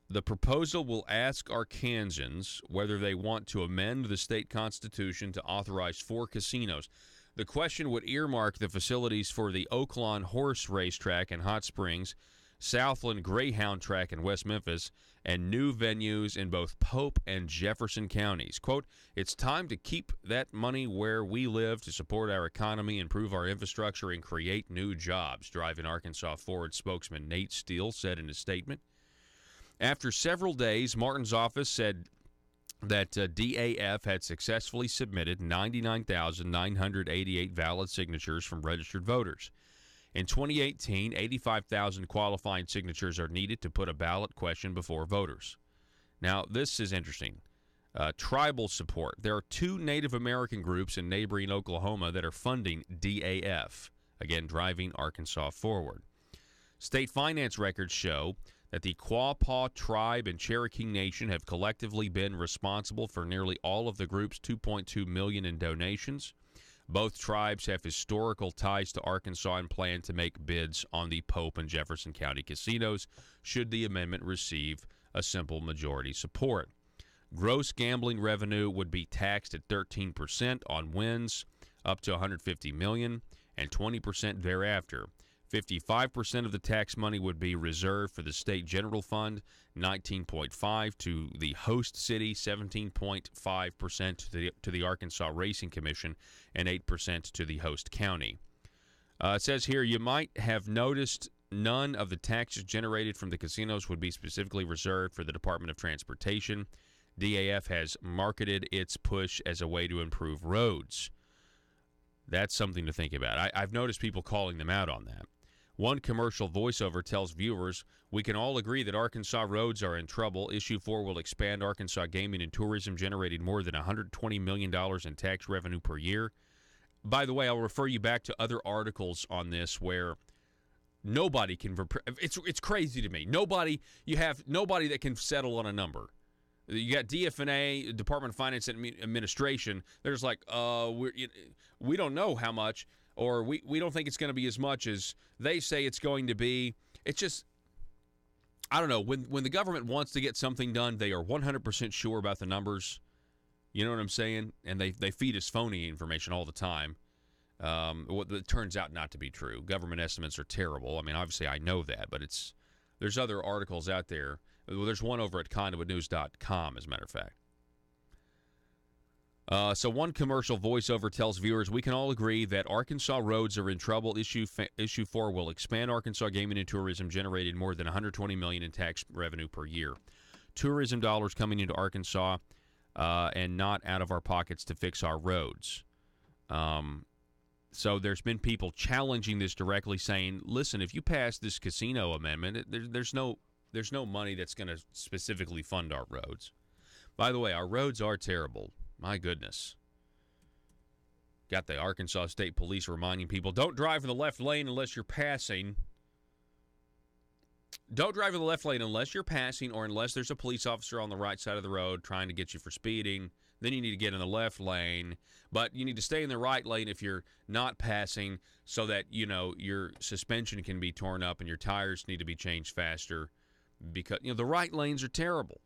The proposal will ask Arkansans whether they want to amend the state constitution to authorize 4 casinos. The question would earmark the facilities for the Oaklawn Horse Racetrack in Hot Springs, Southland Greyhound Track in West Memphis, and new venues in both Pope and Jefferson counties. Quote, it's time to keep that money where we live to support our economy, improve our infrastructure, and create new jobs, Driving Arkansas Forward spokesman Nate Steele said in a statement. After several days, Martin's office said that DAF had successfully submitted 99,988 valid signatures from registered voters. In 2018, 85,000 qualifying signatures are needed to put a ballot question before voters. Now, this is interesting. Tribal support. There are 2 Native American groups in neighboring Oklahoma that are funding DAF, again, Driving Arkansas Forward. State finance records show that the Quapaw Tribe and Cherokee Nation have collectively been responsible for nearly all of the group's $2.2 million in donations. Both tribes have historical ties to Arkansas and plan to make bids on the Pope and Jefferson County casinos should the amendment receive a simple majority support. Gross gambling revenue would be taxed at 13% on wins up to $150 million and 20% thereafter. 55% of the tax money would be reserved for the state general fund, 19.5% to the host city, 17.5% to the Arkansas Racing Commission, and 8% to the host county. It says here, you might have noticed None of the taxes generated from the casinos would be specifically reserved for the Department of Transportation. DAF has marketed its push as a way to improve roads. That's something to think about. I've noticed people calling them out on that. One commercial voiceover tells viewers, "We can all agree that Arkansas roads are in trouble. Issue 4 will expand Arkansas gaming and tourism, generating more than $120 million in tax revenue per year." By the way, I'll refer you back to other articles on this where nobody can. It's crazy to me. You have nobody that can settle on a number. You got DF&A, Department of Finance and Administration. There's like, we don't know how much, or we don't think it's going to be as much as they say it's going to be. It's just, I don't know. When the government wants to get something done, they are 100% sure about the numbers. You know what I'm saying? And they feed us phony information all the time. It turns out not to be true. Government estimates are terrible. I mean, obviously I know that, but there's other articles out there. Well, there's one over at conduitnews.com, as a matter of fact. So one commercial voiceover tells viewers, "We can all agree that Arkansas roads are in trouble. Issue 4 will expand Arkansas gaming and tourism, generating more than $120 million in tax revenue per year. Tourism dollars coming into Arkansas and not out of our pockets to fix our roads." So there's been people challenging this directly, saying, "Listen, if you pass this casino amendment, there's no money that's going to specifically fund our roads." By the way, our roads are terrible. My goodness. Got the Arkansas State Police reminding people, don't drive in the left lane unless you're passing. Don't drive in the left lane unless you're passing or unless there's a police officer on the right side of the road trying to get you for speeding. Then you need to get in the left lane. But you need to stay in the right lane if you're not passing so that, your suspension can be torn up and your tires need to be changed faster. Because the right lanes are terrible.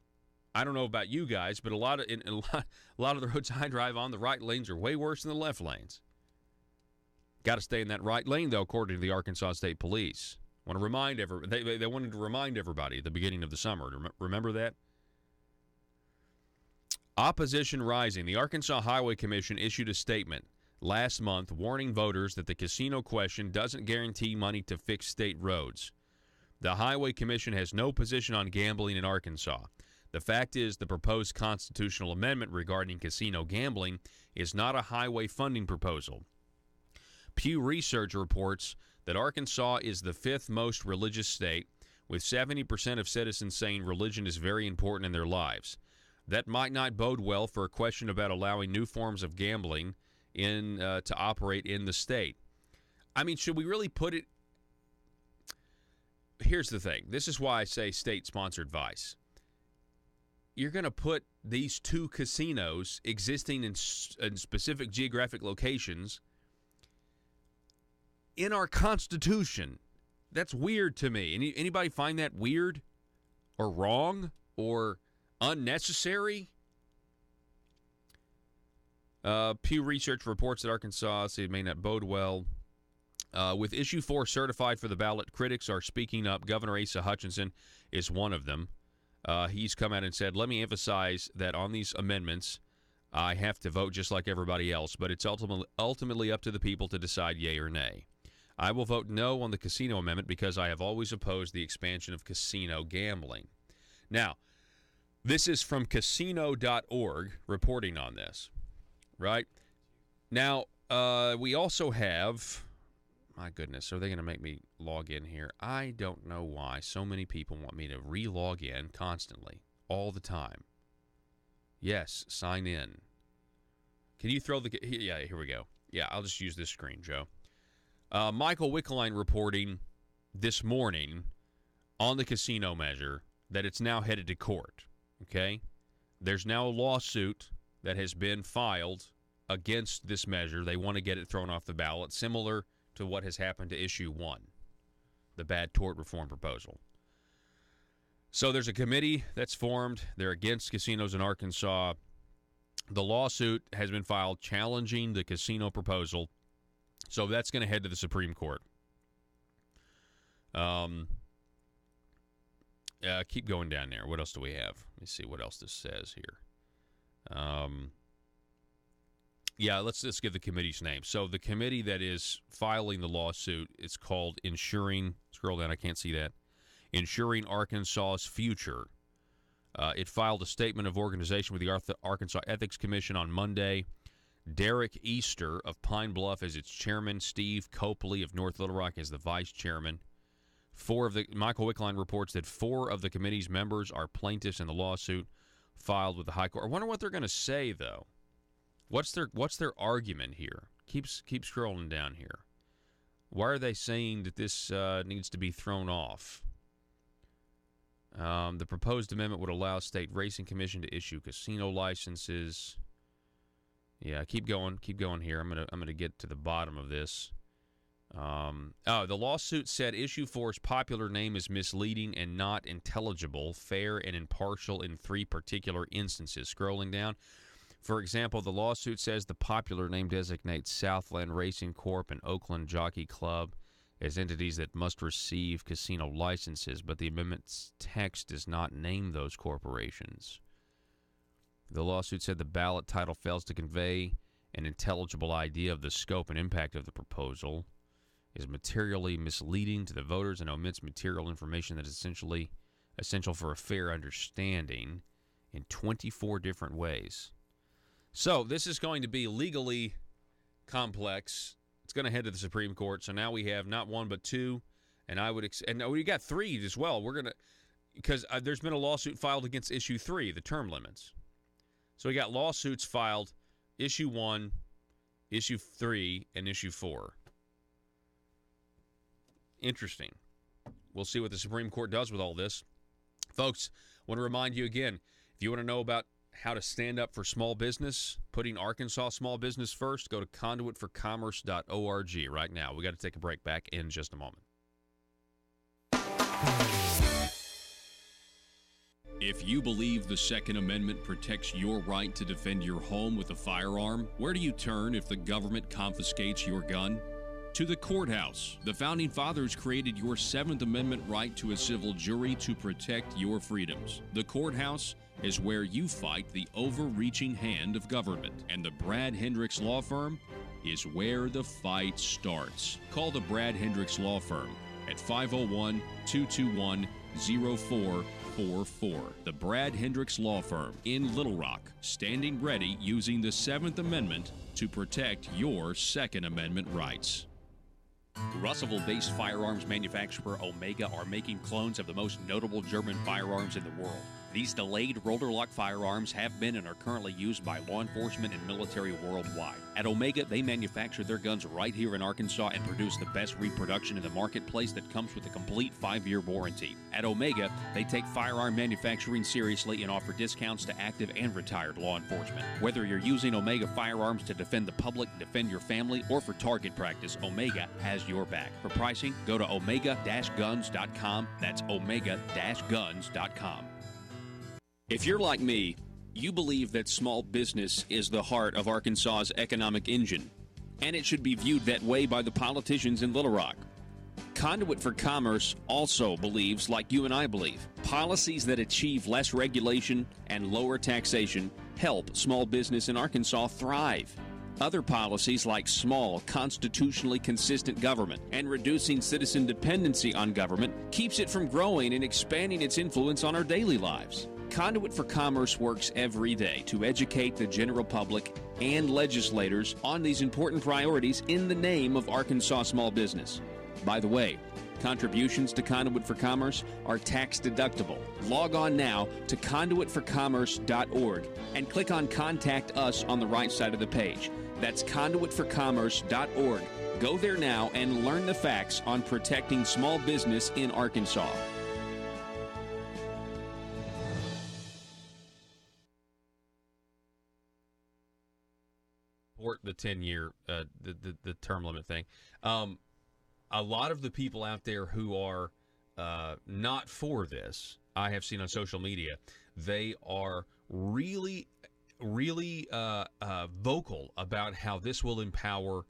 I don't know about you guys, but a lot of the roads I drive on, the right lanes are way worse than the left lanes. Got to stay in that right lane, though, according to the Arkansas State Police. They wanted to remind everybody at the beginning of the summer. Remember that? Opposition rising. The Arkansas Highway Commission issued a statement last month warning voters that the casino question doesn't guarantee money to fix state roads. The Highway Commission has no position on gambling in Arkansas. The fact is, the proposed constitutional amendment regarding casino gambling is not a highway funding proposal. Pew Research reports that Arkansas is the 5th most religious state, with 70% of citizens saying religion is very important in their lives. That might not bode well for a question about allowing new forms of gambling to operate in the state. I mean, should we really put it... Here's the thing. This is why I say state-sponsored vice. You're going to put these two casinos existing in specific geographic locations in our Constitution. That's weird to me. Anybody find that weird or wrong or unnecessary? Pew Research reports that Arkansas, it may not bode well. With Issue 4 certified for the ballot, critics are speaking up. Governor Asa Hutchinson is one of them. He's come out and said, "Let me emphasize that on these amendments, I have to vote just like everybody else, but it's ultimately up to the people to decide yay or nay. I will vote no on the casino amendment because I have always opposed the expansion of casino gambling." Now, this is from casino.org reporting on this, right? Now, we also have... My goodness, are they going to make me log in here? I don't know why so many people want me to re-log in constantly, all the time. Yes, sign in. Can you throw the... Yeah, here we go. Yeah, I'll just use this screen, Joe. Michael Wickline reporting this morning on the casino measure that it's now headed to court, okay? There's now a lawsuit that has been filed against this measure. They want to get it thrown off the ballot, similar to what has happened to Issue 1, the bad tort reform proposal. So there's a committee that's formed. They're against casinos in Arkansas. The lawsuit has been filed challenging the casino proposal. So that's going to head to the Supreme Court. Keep going down there. What else do we have? Let me see what else this says here. Yeah, let's just give the committee's name. So the committee that is filing the lawsuit is called Ensuring, scroll down, I can't see that, Ensuring Arkansas's Future. It filed a statement of organization with the Arkansas Ethics Commission on Monday. Derek Easter of Pine Bluff is its chairman. Steve Copley of North Little Rock is the vice chairman. Michael Wickline reports that 4 of the committee's members are plaintiffs in the lawsuit filed with the High Court. I wonder what they're going to say, though. What's their argument here? Keep scrolling down here. Why are they saying that this needs to be thrown off? The proposed amendment would allow State Racing Commission to issue casino licenses. Yeah, keep going here. I'm gonna get to the bottom of this. The lawsuit said Issue 4's popular name is misleading and not intelligible, fair, and impartial in 3 particular instances. Scrolling down. For example, the lawsuit says the popular name designates Southland Racing Corp. And Oakland Jockey Club as entities that must receive casino licenses, but the amendment's text does not name those corporations. The lawsuit said the ballot title fails to convey an intelligible idea of the scope and impact of the proposal, is materially misleading to the voters, and omits material information that is essential for a fair understanding in 24 different ways. So this is going to be legally complex. It's going to head to the Supreme Court. So now we have not 1 but 2, and we got 3 as well. We're gonna, because there's been a lawsuit filed against Issue 3, the term limits. So we got lawsuits filed, Issue 1, Issue 3, and Issue 4. Interesting. We'll see what the Supreme Court does with all this. Folks, I want to remind you again, if you want to know about how to stand up for small business, putting Arkansas small business first, go to conduitforcommerce.org right now. We got to take a break. Back in just a moment. If you believe the Second Amendment protects your right to defend your home with a firearm, where do you turn if the government confiscates your gun? To the courthouse. The Founding Fathers created your 7th Amendment right to a civil jury to protect your freedoms. The courthouse is where you fight the overreaching hand of government. And the Brad Hendricks Law Firm is where the fight starts. Call the Brad Hendricks Law Firm at 501-221-0444. The Brad Hendricks Law Firm in Little Rock, standing ready using the 7th Amendment to protect your Second Amendment rights. Russellville-based firearms manufacturer Omega are making clones of the most notable German firearms in the world. These delayed rotor-lock firearms have been and are currently used by law enforcement and military worldwide. At Omega, they manufacture their guns right here in Arkansas and produce the best reproduction in the marketplace that comes with a complete 5-year warranty. At Omega, they take firearm manufacturing seriously and offer discounts to active and retired law enforcement. Whether you're using Omega firearms to defend the public, defend your family, or for target practice, Omega has your back. For pricing, go to omega-guns.com. That's omega-guns.com. If you're like me, you believe that small business is the heart of Arkansas's economic engine, and it should be viewed that way by the politicians in Little Rock. Conduit for Commerce also believes, like you and I believe, policies that achieve less regulation and lower taxation help small business in Arkansas thrive. Other policies like small, constitutionally consistent government and reducing citizen dependency on government keeps it from growing and expanding its influence on our daily lives. Conduit for Commerce works every day to educate the general public and legislators on these important priorities in the name of Arkansas small business. By the way, contributions to Conduit for Commerce are tax deductible. Log on now to conduitforcommerce.org and click on Contact Us on the right side of the page. That's conduitforcommerce.org. Go there now and learn the facts on protecting small business in Arkansas. The 10-year, the term limit thing. A lot of the people out there who are not for this, I have seen on social media, they are really vocal about how this will empower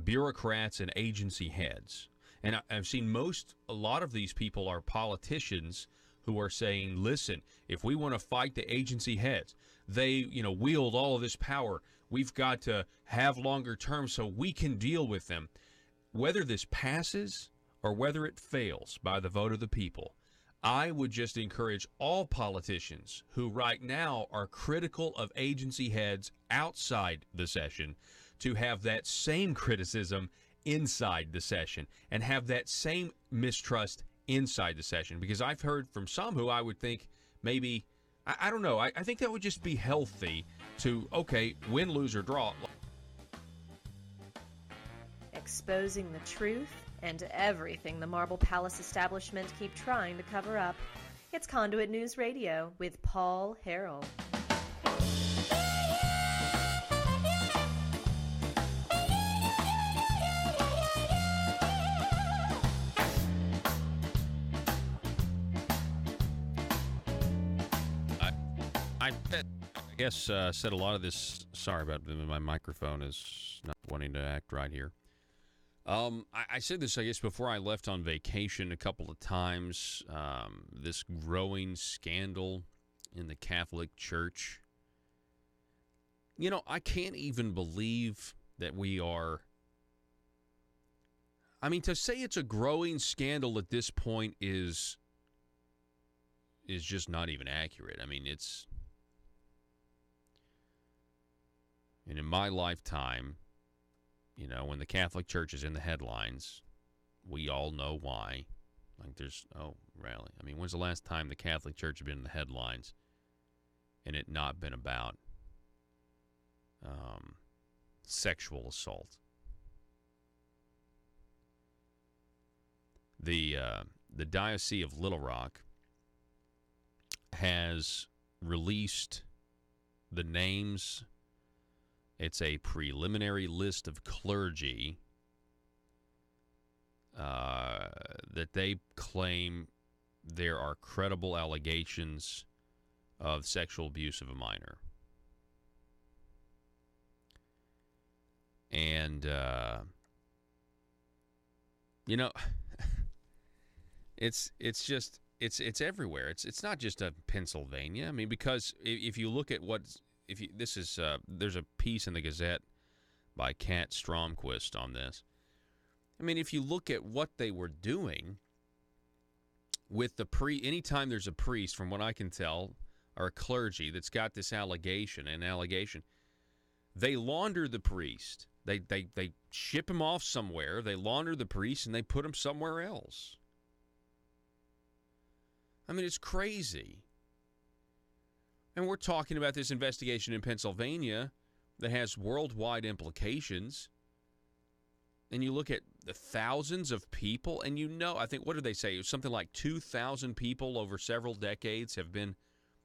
bureaucrats and agency heads. And I've seen a lot of these people are politicians who are saying, listen, if we want to fight the agency heads, they, wield all of this power. we've got to have longer terms so we can deal with them. Whether this passes or whether it fails by the vote of the people, I would just encourage all politicians who right now are critical of agency heads outside the session to have that same criticism inside the session and have that same mistrust inside the session. Because I've heard from some who I would think maybe, I don't know, I think that would just be healthy to, okay, win, lose, or draw. Exposing the truth and everything the Marble Palace establishment keep trying to cover up. It's Conduit News Radio with Paul Harrell. I guess said a lot of this. Sorry about my microphone is not wanting to act right here. I said this, I guess, before I left on vacation a couple of times. This growing scandal in the Catholic Church. You know, I can't even believe that we are. I mean, to say it's a growing scandal at this point is just not even accurate. I mean, it's. And in my lifetime, you know, when the Catholic Church is in the headlines, we all know why. Like really? I mean, when's the last time the Catholic Church has been in the headlines and it not been about sexual assault? The Diocese of Little Rock has released the names. It's a preliminary list of clergy that they claim there are credible allegations of sexual abuse of a minor. And, you know, it's everywhere. It's not just Pennsylvania. I mean, because if you look at what's, there's a piece in the Gazette by Kat Stromquist on this. I mean, if you look at what they were doing with anytime there's a priest, from what I can tell, or a clergy that's got this allegation, they launder the priest. They ship him off somewhere. They launder the priest and they put him somewhere else. I mean, it's crazy. And we're talking about this investigation in Pennsylvania that has worldwide implications. And you look at the thousands of people, and you know, I think, what did they say? It was something like 2,000 people over several decades have been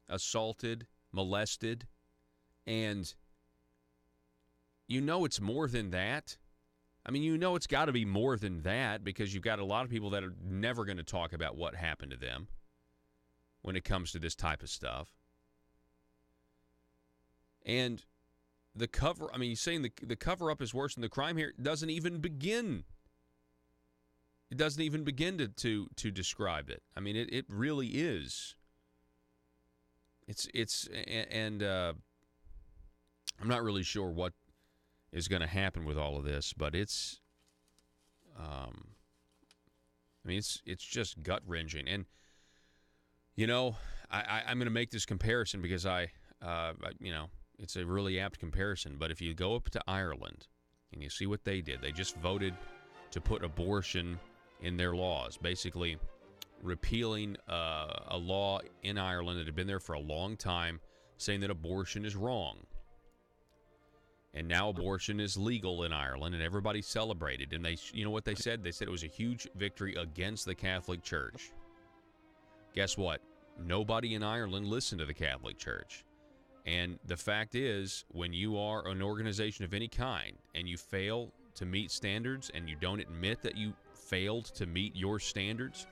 assaulted, molested. And you know it's more than that. I mean, you know it's got to be more than that, because you've got a lot of people that are never going to talk about what happened to them when it comes to this type of stuff. And the you're saying the cover-up is worse than the crime here. It doesn't even begin. It doesn't even begin to describe it. I mean, it really is. And I'm not really sure what is going to happen with all of this, but it's, it's just gut-wrenching. And, you know, I'm going to make this comparison because it's a really apt comparison, but if you go up to Ireland and you see what they did, they just voted to put abortion in their laws, basically repealing a law in Ireland that had been there for a long time, saying that abortion is wrong. And now abortion is legal in Ireland, and everybody celebrated. And you know what they said? They said it was a huge victory against the Catholic Church. Guess what? Nobody in Ireland listened to the Catholic Church. And the fact is, when you are an organization of any kind and you fail to meet standards and you don't admit that you failed to meet your standards,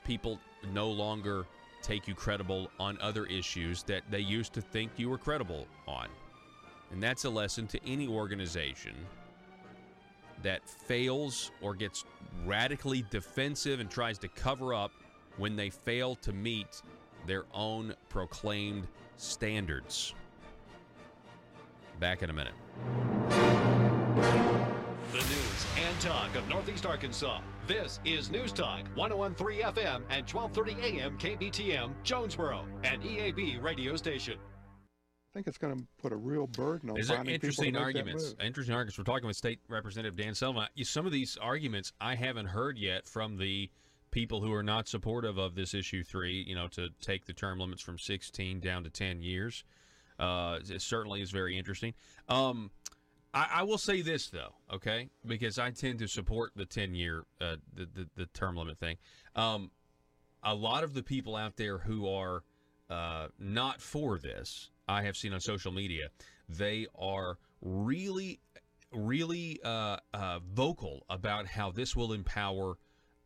people no longer take you credible on other issues that they used to think you were credible on. And that's a lesson to any organization that fails or gets radically defensive and tries to cover up when they fail to meet their own proclaimed standards. Back in a minute. The news and talk of Northeast Arkansas. This is News Talk 101.3 FM and 1230 AM KBTM, Jonesboro, an EAB radio station. I think it's going to put a real burden on These are finding interesting people to make arguments. that move. Interesting arguments. We're talking with State Representative Dan Sullivan. Some of these arguments I haven't heard yet from the people who are not supportive of this issue 3, to take the term limits from 16 down to 10 years. It certainly is very interesting. I will say this, though, okay, because I tend to support the 10-year, the term limit thing. A lot of the people out there who are not for this, I have seen on social media, they are really, really vocal about how this will empower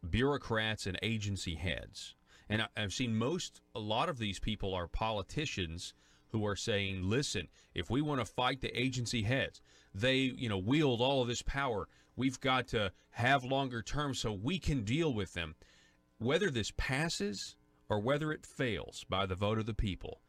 bureaucrats and agency heads. And I've seen a lot of these people are politicians who are saying, listen, if we want to fight the agency heads, they, wield all of this power. We've got to have longer terms so we can deal with them. Whether this passes or whether it fails by the vote of the people,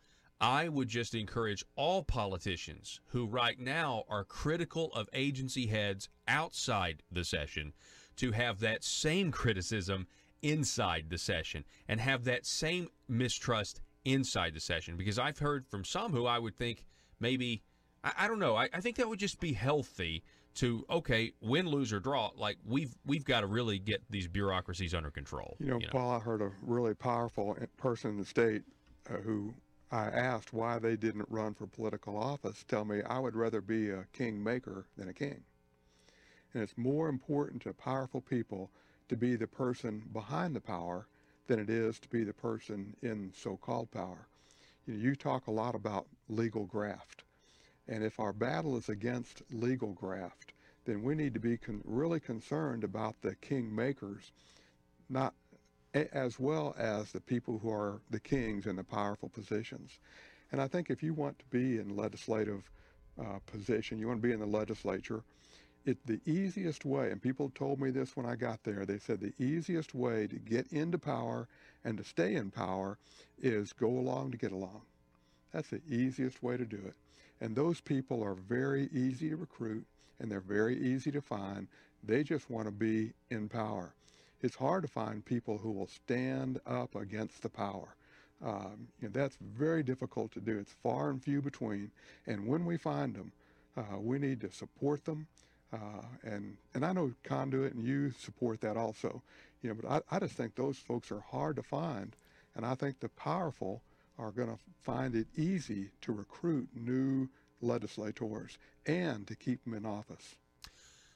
I would just encourage all politicians who right now are critical of agency heads outside the session to have that same criticism inside the session and have that same mistrust inside the session. Because I've heard from some who I would think maybe, I don't know, I think that would just be healthy to, okay, win, lose, or draw. Like, we've got to really get these bureaucracies under control. Paul, I heard a really powerful person in the state who I asked why they didn't run for political office tell me, I would rather be a kingmaker than a king. And it's more important to powerful people to be the person behind the power than it is to be the person in so-called power. You talk a lot about legal graft. And if our battle is against legal graft, then we need to be really concerned about the kingmakers, not as well as the people who are the kings in the powerful positions. And I think if you want to be in legislative position, you want to be in the legislature, the easiest way, and people told me this when I got there, they said the easiest way to get into power and to stay in power is go along to get along. That's the easiest way to do it. And those people are very easy to recruit, and they're very easy to find. They just want to be in power. It's hard to find people who will stand up against the power. That's very difficult to do. It's far and few between. And when we find them, we need to support them. And I know Conduit and you support that also. But I just think those folks are hard to find. And I think the powerful are going to find it easy to recruit new legislators and to keep them in office.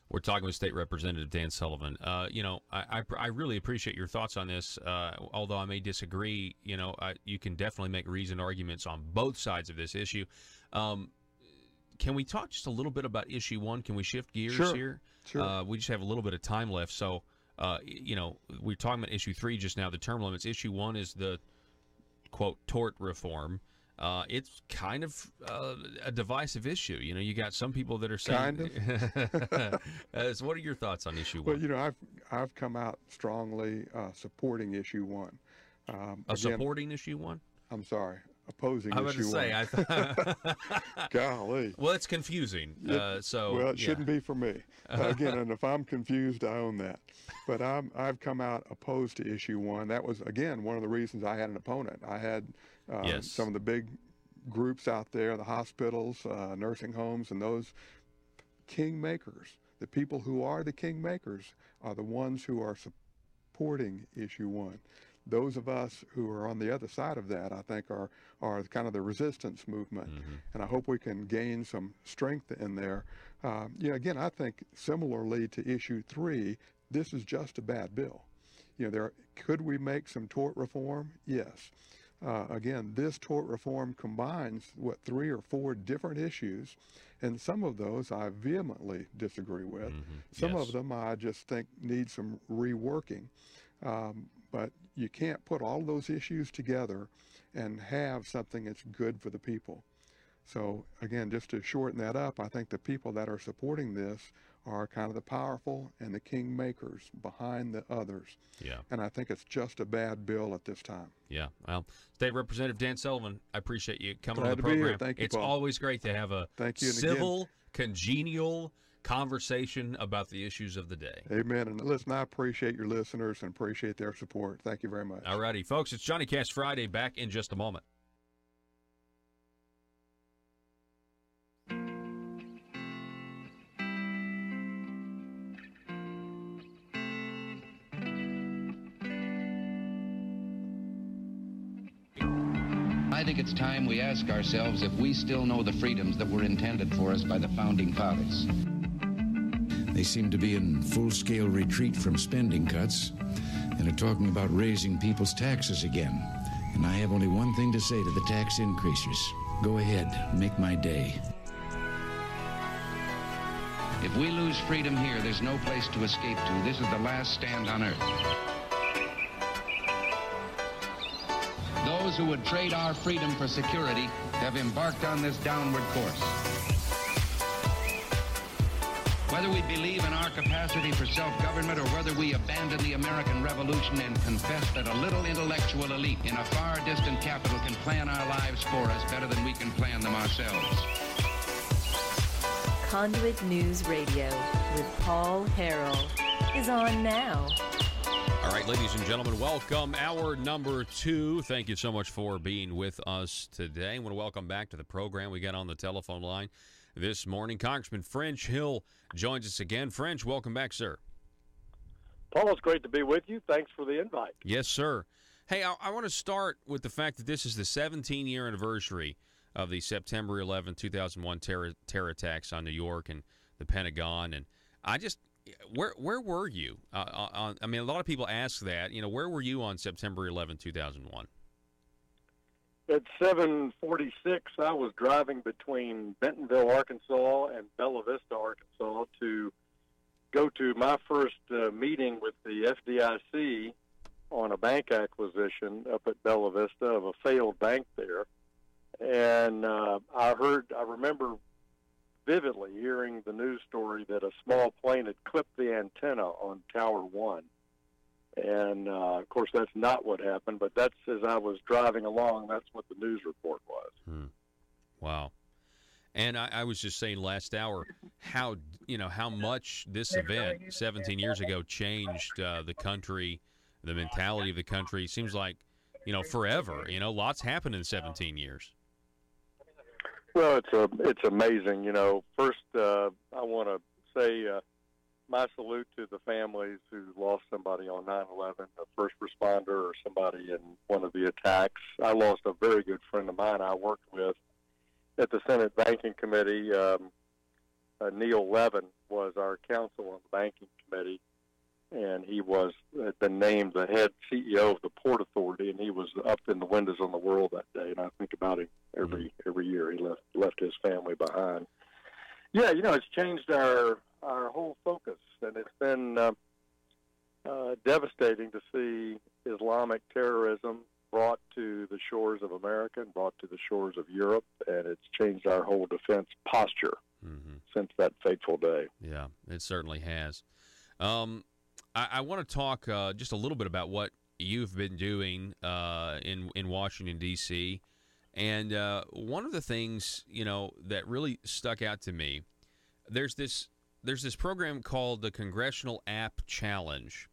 We're talking with State Representative Dan Sullivan. I really appreciate your thoughts on this. Although I may disagree, you can definitely make reasoned arguments on both sides of this issue. Can we talk just a little bit about issue 1? Can we shift gears here? Sure. We just have a little bit of time left. So, we're talking about issue 3 just now, the term limits. Issue 1 is the, quote, tort reform. It's kind of a divisive issue. You got some people that are saying... Kind of. So what are your thoughts on issue 1? Well, I've come out strongly supporting issue 1. Supporting issue 1? I'm sorry. Opposing I was issue 1. I Golly. Well, it's confusing. Well, it shouldn't be for me. Again, and if I'm confused, I own that. But I've come out opposed to issue 1. That was, again, one of the reasons I had an opponent. I had some of the big groups out there, the hospitals, nursing homes, and those kingmakers. The people who are the kingmakers are the ones who are supporting issue 1. Those of us who are on the other side of that, I think, are kind of the resistance movement. Mm-hmm. And I hope we can gain some strength in there. Again, I think similarly to issue 3, this is just a bad bill. Could we make some tort reform? Yes. Again, this tort reform combines, 3 or 4 different issues, and some of those I vehemently disagree with. Mm-hmm. Some of them I just think need some reworking. But you can't put all those issues together and have something that's good for the people. So again, just to shorten that up, I think the people that are supporting this are kind of the powerful and the kingmakers behind the others. Yeah. And I think it's just a bad bill at this time. Yeah. Well, State Representative Dan Sullivan, I appreciate you coming Glad on the to be here. program. Thank you, It's Paul. always great to have a Thank you. And civil, congenial conversation about the issues of the day. Amen. And listen, I appreciate your listeners and appreciate their support. Thank you very much. All righty, folks, it's Johnny Cash Friday. Back in just a moment. I think it's time we ask ourselves if we still know the freedoms that were intended for us by the Founding Fathers. They seem to be in full-scale retreat from spending cuts and are talking about raising people's taxes again. And I have only one thing to say to the tax increasers. Go ahead, make my day. If we lose freedom here, there's no place to escape to. This is the last stand on earth. Those who would trade our freedom for security have embarked on this downward course. Whether we believe in our capacity for self-government or whether we abandon the American Revolution and confess that a little intellectual elite in a far distant capital can plan our lives for us better than we can plan them ourselves. Conduit News Radio with Paul Harrell is on now. All right, ladies and gentlemen, welcome. Hour number 2. Thank you so much for being with us today. I want to welcome back to the program. We got on the telephone line this morning. Congressman French Hill joins us again. French, welcome back, sir. Paul, it's great to be with you. Thanks for the invite. Yes, sir. Hey, I want to start with the fact that this is the 17-year anniversary of the September 11, 2001 terror attacks on New York and the Pentagon. And I just, where were you? I mean, a lot of people ask that. You know, where were you on September 11, 2001? At 7:46, I was driving between Bentonville, Arkansas, and Bella Vista, Arkansas, to go to my first meeting with the FDIC on a bank acquisition up at Bella Vista of a failed bank there. And I remember vividly hearing the news story that a small plane had clipped the antenna on Tower 1. And, of course, that's not what happened, but that's, as I was driving along, that's what the news report was. Wow. And I was just saying last hour how much this event 17 years ago changed the country, the mentality of the country. Seems like, forever. Lots happened in 17 years. Well, it's amazing. First, I want to say my salute to the families who lost somebody on 9/11, a first responder or somebody in one of the attacks. I lost a very good friend of mine I worked with at the Senate Banking Committee. Neil Levin was our counsel on the Banking Committee, and he had been named the head CEO of the Port Authority, and he was up in the windows on the world that day. And I think about him every year. He left his family behind. Yeah, it's changed our whole focus, and it's been devastating to see Islamic terrorism brought to the shores of America and brought to the shores of Europe, and it's changed our whole defense posture since that fateful day. Yeah, it certainly has. I want to talk just a little bit about what you've been doing in Washington, D.C., and one of the things, that really stuck out to me, there's this program called the Congressional App Challenge.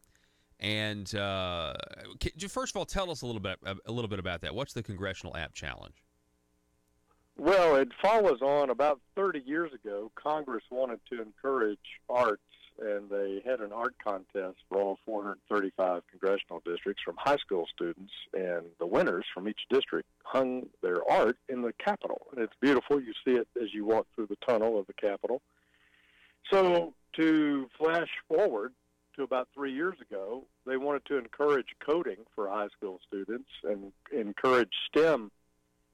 And first of all, tell us a little bit about that. What's the Congressional App Challenge? Well, it follows on about 30 years ago. Congress wanted to encourage arts, and they had an art contest for all 435 congressional districts from high school students, and the winners from each district hung their art in the Capitol. And it's beautiful. You see it as you walk through the tunnel of the Capitol. So to flash forward to about 3 years ago, they wanted to encourage coding for high school students and encourage STEM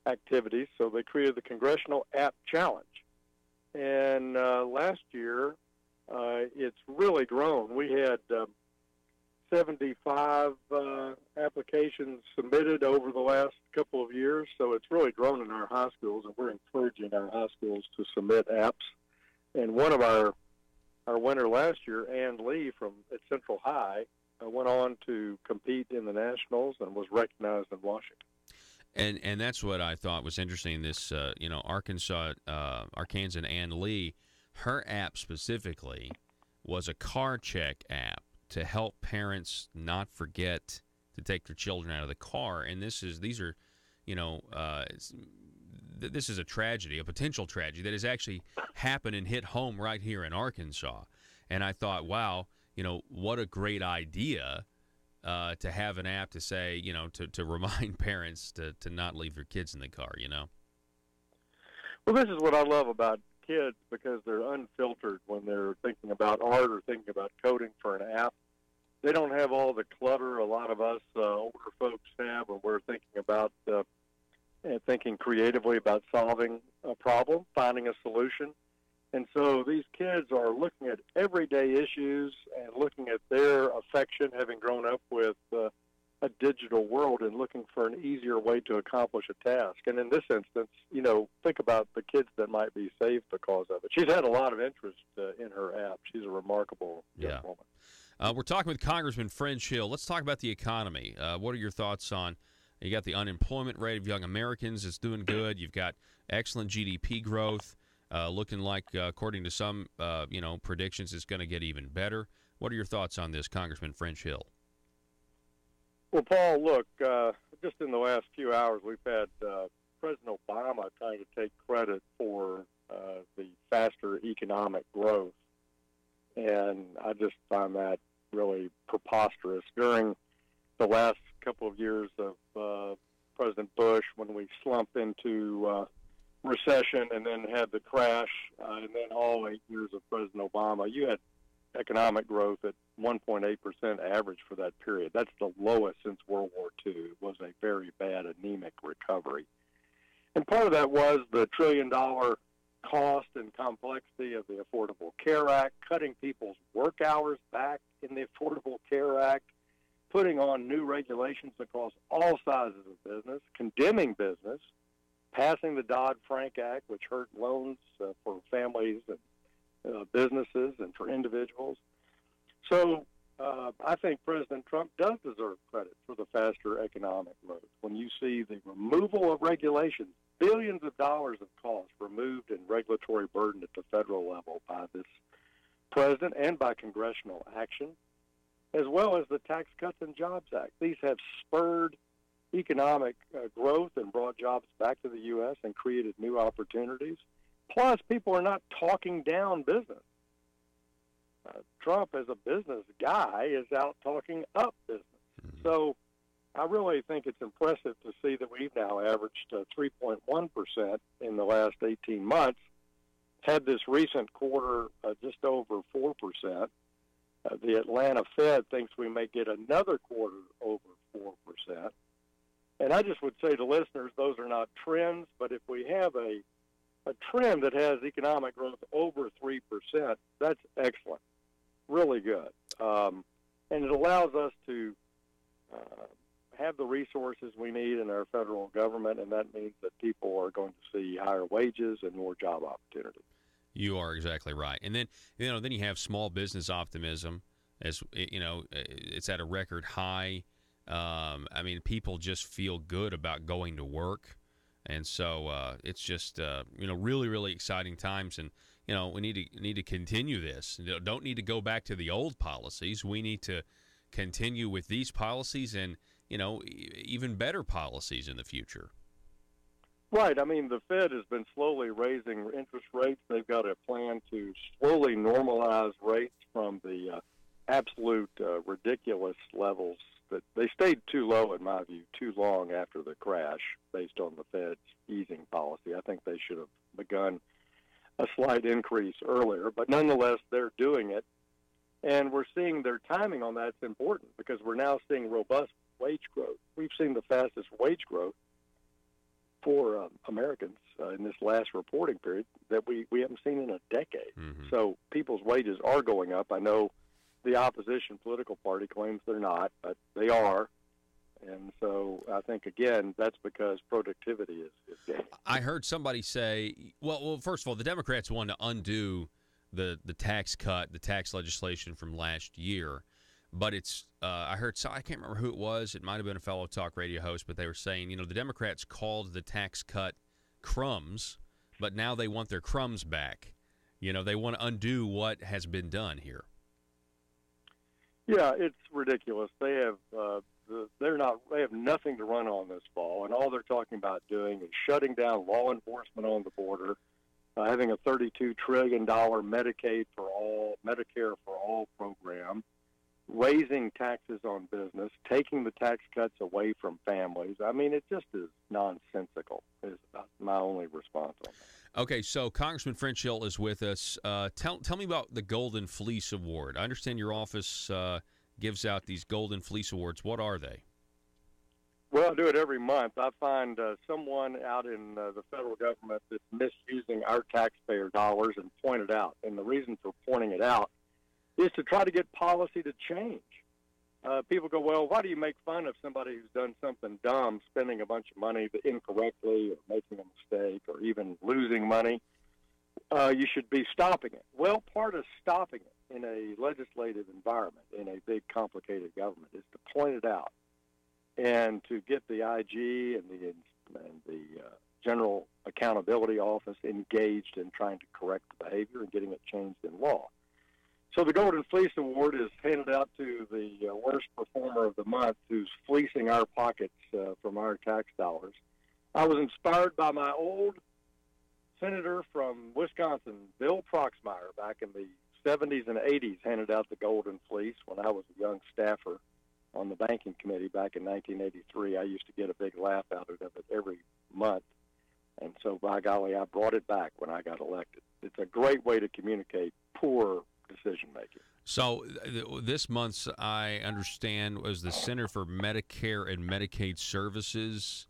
activities, so they created the Congressional App Challenge. And last year, it's really grown. We had 75 applications submitted over the last couple of years, so it's really grown in our high schools, and we're encouraging our high schools to submit apps. And one of our winner last year, Ann Lee at Central High, went on to compete in the Nationals and was recognized in Washington. And that's what I thought was interesting. This Arkansas and Ann Lee, her app specifically was a car check app to help parents not forget to take their children out of the car. And this is a tragedy, a potential tragedy that has actually happened and hit home right here in Arkansas. And I thought, wow, what a great idea to have an app to say, to remind parents to not leave their kids in the car, Well, this is what I love about kids, because they're unfiltered when they're thinking about art or thinking about coding for an app. They don't have all the clutter a lot of us older folks have when we're thinking about thinking creatively about solving a problem, finding a solution. And so these kids are looking at everyday issues and looking at their affection, having grown up with a digital world, and looking for an easier way to accomplish a task. And in this instance, think about the kids that might be saved because of it. She's had a lot of interest in her app. She's a remarkable young woman. We're talking with Congressman French Hill. Let's talk about the economy. What are your thoughts on, you got the unemployment rate of young Americans is doing good. You've got excellent GDP growth, looking like, according to some, predictions, it's going to get even better. What are your thoughts on this, Congressman French Hill? Well, Paul, look, just in the last few hours, we've had President Obama trying to take credit for the faster economic growth. And I just find that really preposterous. During the last couple of years of President Bush, when we slumped into recession and then had the crash, and then all 8 years of President Obama, you had economic growth at 1.8% average for that period. That's the lowest since World War II. It was a very bad, anemic recovery. And part of that was the $1 trillion cost and complexity of the Affordable Care Act, cutting people's work hours back in the Affordable Care Act, putting on new regulations across all sizes of business, condemning business, passing the Dodd-Frank Act, which hurt loans for families and businesses and for individuals. So I think President Trump does deserve credit for the faster economic growth. When you see the removal of regulations, billions of dollars of costs removed in regulatory burden at the federal level by this president and by congressional action, as well as the Tax Cuts and Jobs Act. These have spurred economic growth and brought jobs back to the U.S. and created new opportunities. Plus, people are not talking down business. Trump, as a business guy, is out talking up business. So I really think it's impressive to see that we've now averaged 3.1% in the last 18 months, had this recent quarter just over 4%. The Atlanta Fed thinks we may get another quarter over 4%. And I just would say to listeners, those are not trends, but if we have a trend that has economic growth over 3%, that's excellent, really good. And it allows us to have the resources we need in our federal government, and that means that people are going to see higher wages and more job opportunities. You are exactly right. And then, then you have small business optimism. As it's at a record high. People just feel good about going to work. And so it's just, really, really exciting times. And, we need to continue this. Don't need to go back to the old policies. We need to continue with these policies and, even better policies in the future. Right. The Fed has been slowly raising interest rates. They've got a plan to slowly normalize rates from the absolute ridiculous levels that they stayed too low, in my view, too long after the crash based on the Fed's easing policy. I think they should have begun a slight increase earlier, but nonetheless, they're doing it. And we're seeing their timing on that's important because we're now seeing robust wage growth. We've seen the fastest wage growth for Americans in this last reporting period that we haven't seen in a decade. Mm-hmm. So people's wages are going up. I know the opposition political party claims they're not, but they are. And so I think, again, that's because productivity is gaining. I heard somebody say, well, first of all, the Democrats want to undo the tax cut, the tax legislation from last year. But it's I heard, I can't remember who it was. It might have been a fellow talk radio host, but they were saying, the Democrats called the tax cut crumbs, but now they want their crumbs back. They want to undo what has been done here. Yeah, it's ridiculous. They have they have nothing to run on this fall, and all they're talking about doing is shutting down law enforcement on the border, having a $32 trillion Medicare for all program, raising taxes on business, taking the tax cuts away from families. I mean, it just is nonsensical, is my only response on that. Okay, so Congressman French Hill is with us. Tell me about the Golden Fleece Award. I understand your office gives out these Golden Fleece Awards. What are they? Well, I do it every month. I find someone out in the federal government that's misusing our taxpayer dollars and point it out. And the reason for pointing it out is to try to get policy to change. People go, well, why do you make fun of somebody who's done something dumb, spending a bunch of money incorrectly or making a mistake or even losing money? You should be stopping it. Well, part of stopping it in a legislative environment, in a big, complicated government, is to point it out and to get the IG and the General Accountability Office engaged in trying to correct the behavior and getting it changed in law. So the Golden Fleece Award is handed out to the worst performer of the month who's fleecing our pockets from our tax dollars. I was inspired by my old senator from Wisconsin, Bill Proxmire, back in the 70s and 80s, handed out the Golden Fleece when I was a young staffer on the banking committee back in 1983. I used to get a big laugh out of it every month. And so, by golly, I brought it back when I got elected. It's a great way to communicate poor decision-making. So this month's, I understand, was the Center for Medicare and Medicaid Services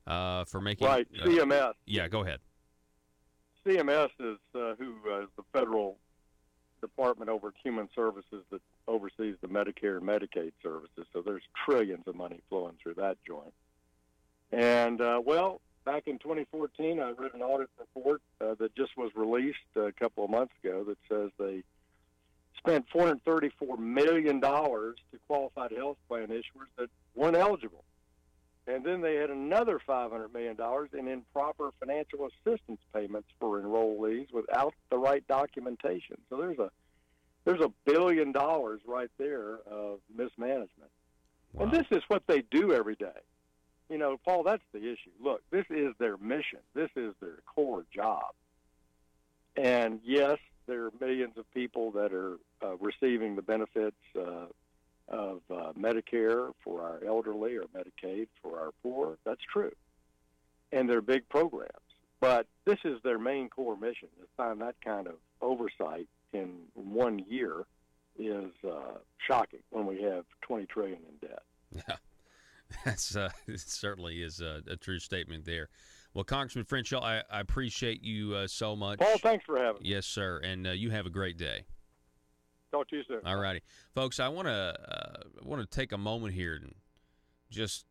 for making... Right, CMS. Yeah, go ahead. CMS is who is the federal Department over Human Services that oversees the Medicare and Medicaid services. So there's trillions of money flowing through that joint. And, back in 2014, I read an audit report that just was released a couple of months ago that says they spent $434 million to qualified health plan issuers that weren't eligible. And then they had another $500 million in improper financial assistance payments for enrollees without the right documentation. So there's $1 billion right there of mismanagement. Wow. And this is what they do every day. Paul, that's the issue. Look, this is their mission. This is their core job. And yes, there are millions of people that are receiving the benefits of Medicare for our elderly or Medicaid for our poor. That's true. And they're big programs. But this is their main core mission. To find that kind of oversight in 1 year is shocking when we have $20 trillion in debt. Yeah. That's it certainly is a true statement there. Well, Congressman French, I appreciate you so much. Paul, thanks for having me. Yes, sir, and you have a great day. Talk to you soon. All righty. Folks, I want to take a moment here and just,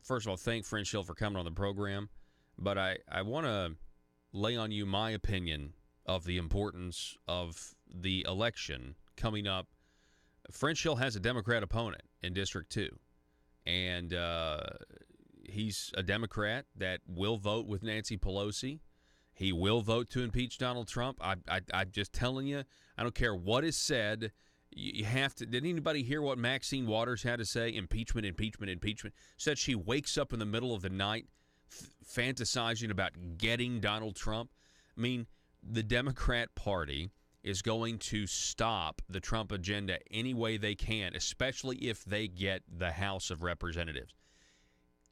first of all, thank French Hill for coming on the program, but I want to lay on you my opinion of the importance of the election coming up. French Hill has a Democrat opponent in District 2. And he's a Democrat that will vote with Nancy Pelosi. He will vote to impeach Donald Trump. I'm just telling you, I don't care what is said. You have to. Did anybody hear what Maxine Waters had to say? Impeachment, impeachment, impeachment. Said she wakes up in the middle of the night fantasizing about getting Donald Trump. I mean, the Democrat Party is going to stop the Trump agenda any way they can, especially if they get the House of Representatives.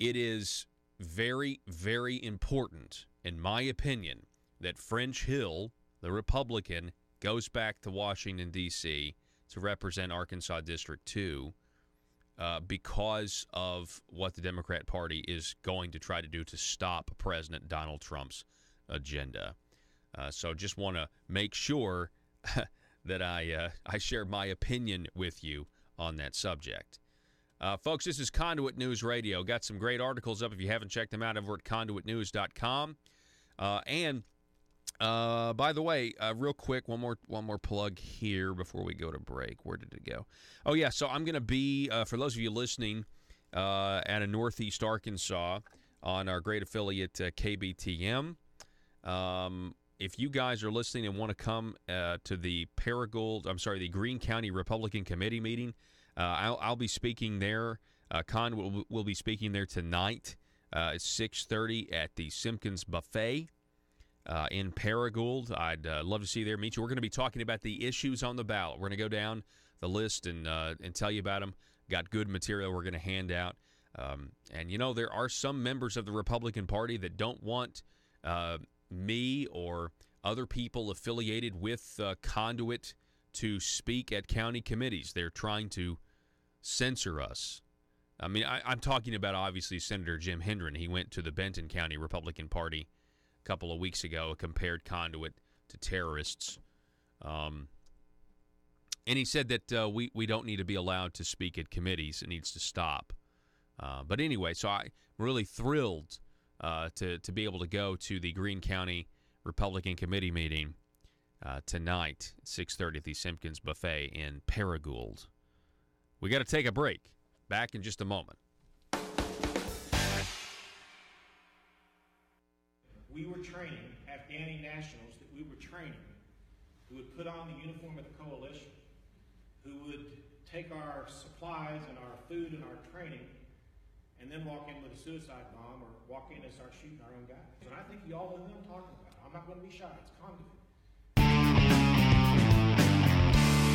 It is very, very important, in my opinion, that French Hill, the Republican, goes back to Washington, D.C. to represent Arkansas District 2 because of what the Democrat Party is going to try to do to stop President Donald Trump's agenda. So just want to make sure that I share my opinion with you on that subject. Folks, this is Conduit News Radio. Got some great articles up if you haven't checked them out over at conduitnews.com. And by the way, real quick, one more plug here before we go to break. Where did it go? Oh, yeah, so I'm going to be, for those of you listening, out of Northeast Arkansas on our great affiliate KBTM. If you guys are listening and want to come to the the Greene County Republican Committee meeting, I'll be speaking there. Conduit will be speaking there tonight at 6:30 at the Simpkins Buffet in Paragould. I'd love to see you there, meet you. We're going to be talking about the issues on the ballot. We're going to go down the list and tell you about them. Got good material we're going to hand out. And, you know, there are some members of the Republican Party that don't want me or other people affiliated with Conduit to speak at county committees. They're trying to censor us. I mean, I'm talking about, obviously, Senator Jim Hendren. He went to the Benton County Republican Party a couple of weeks ago, compared Conduit to terrorists. And he said that we don't need to be allowed to speak at committees. It needs to stop. But anyway, so I'm really thrilled to be able to go to the Greene County Republican Committee meeting tonight at 6:30 at the Simpkins Buffet in Paragould. We got to take a break. Back in just a moment. We were training Afghani nationals that we were training who would put on the uniform of the coalition, who would take our supplies and our food and our training and then walk in with a suicide bomb or walk in and start shooting our own guys. And I think you all know who I'm talking about. I'm not going to be shy. It's Conduit.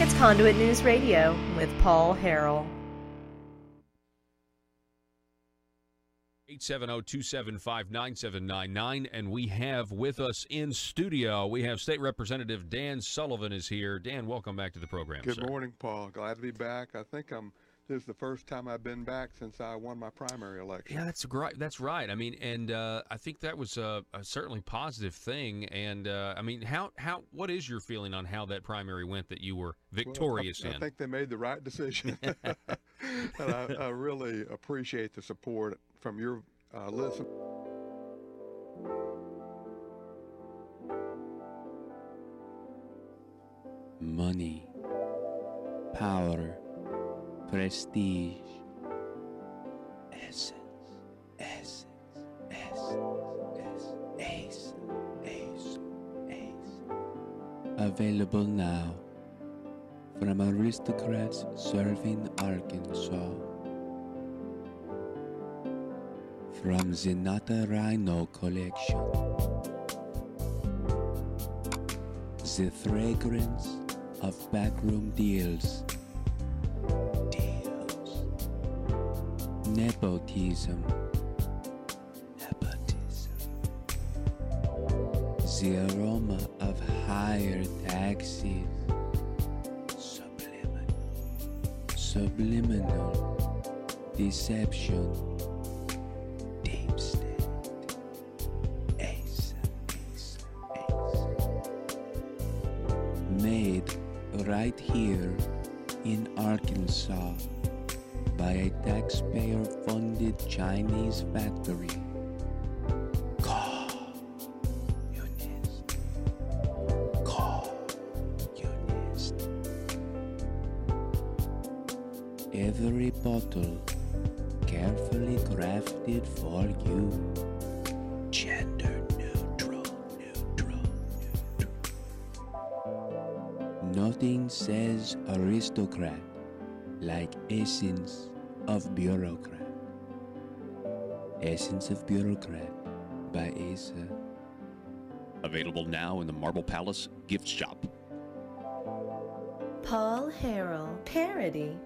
It's Conduit News Radio with Paul Harrell. 870-275-9799, and we have with us in studio, we have State Representative Dan Sullivan is here. Dan, welcome back to the program, Good sir. morning, Paul. Glad to be back. I think this is the first time I've been back since I won my primary election. Yeah, that's right. That's right. I mean, and I think that was a certainly positive thing. And I mean, what is your feeling on how that primary went that you were victorious in? I think they made the right decision. And I really appreciate the support from your listeners. Money, power, prestige, essence. Available now from aristocrats serving Arkansas. From the Nata Rhino collection. The fragrance of backroom deals. Nepotism. The aroma of higher taxes. Subliminal deception. Deep state. Ace. Made right here in Arkansas by a taxpayer-funded Chinese factory. Every bottle carefully crafted for you. Gender neutral. Nothing says aristocrat like Essence of Bureaucrat. Essence of Bureaucrat by Asa. Available now in the Marble Palace gift shop. Paul Harrell parody.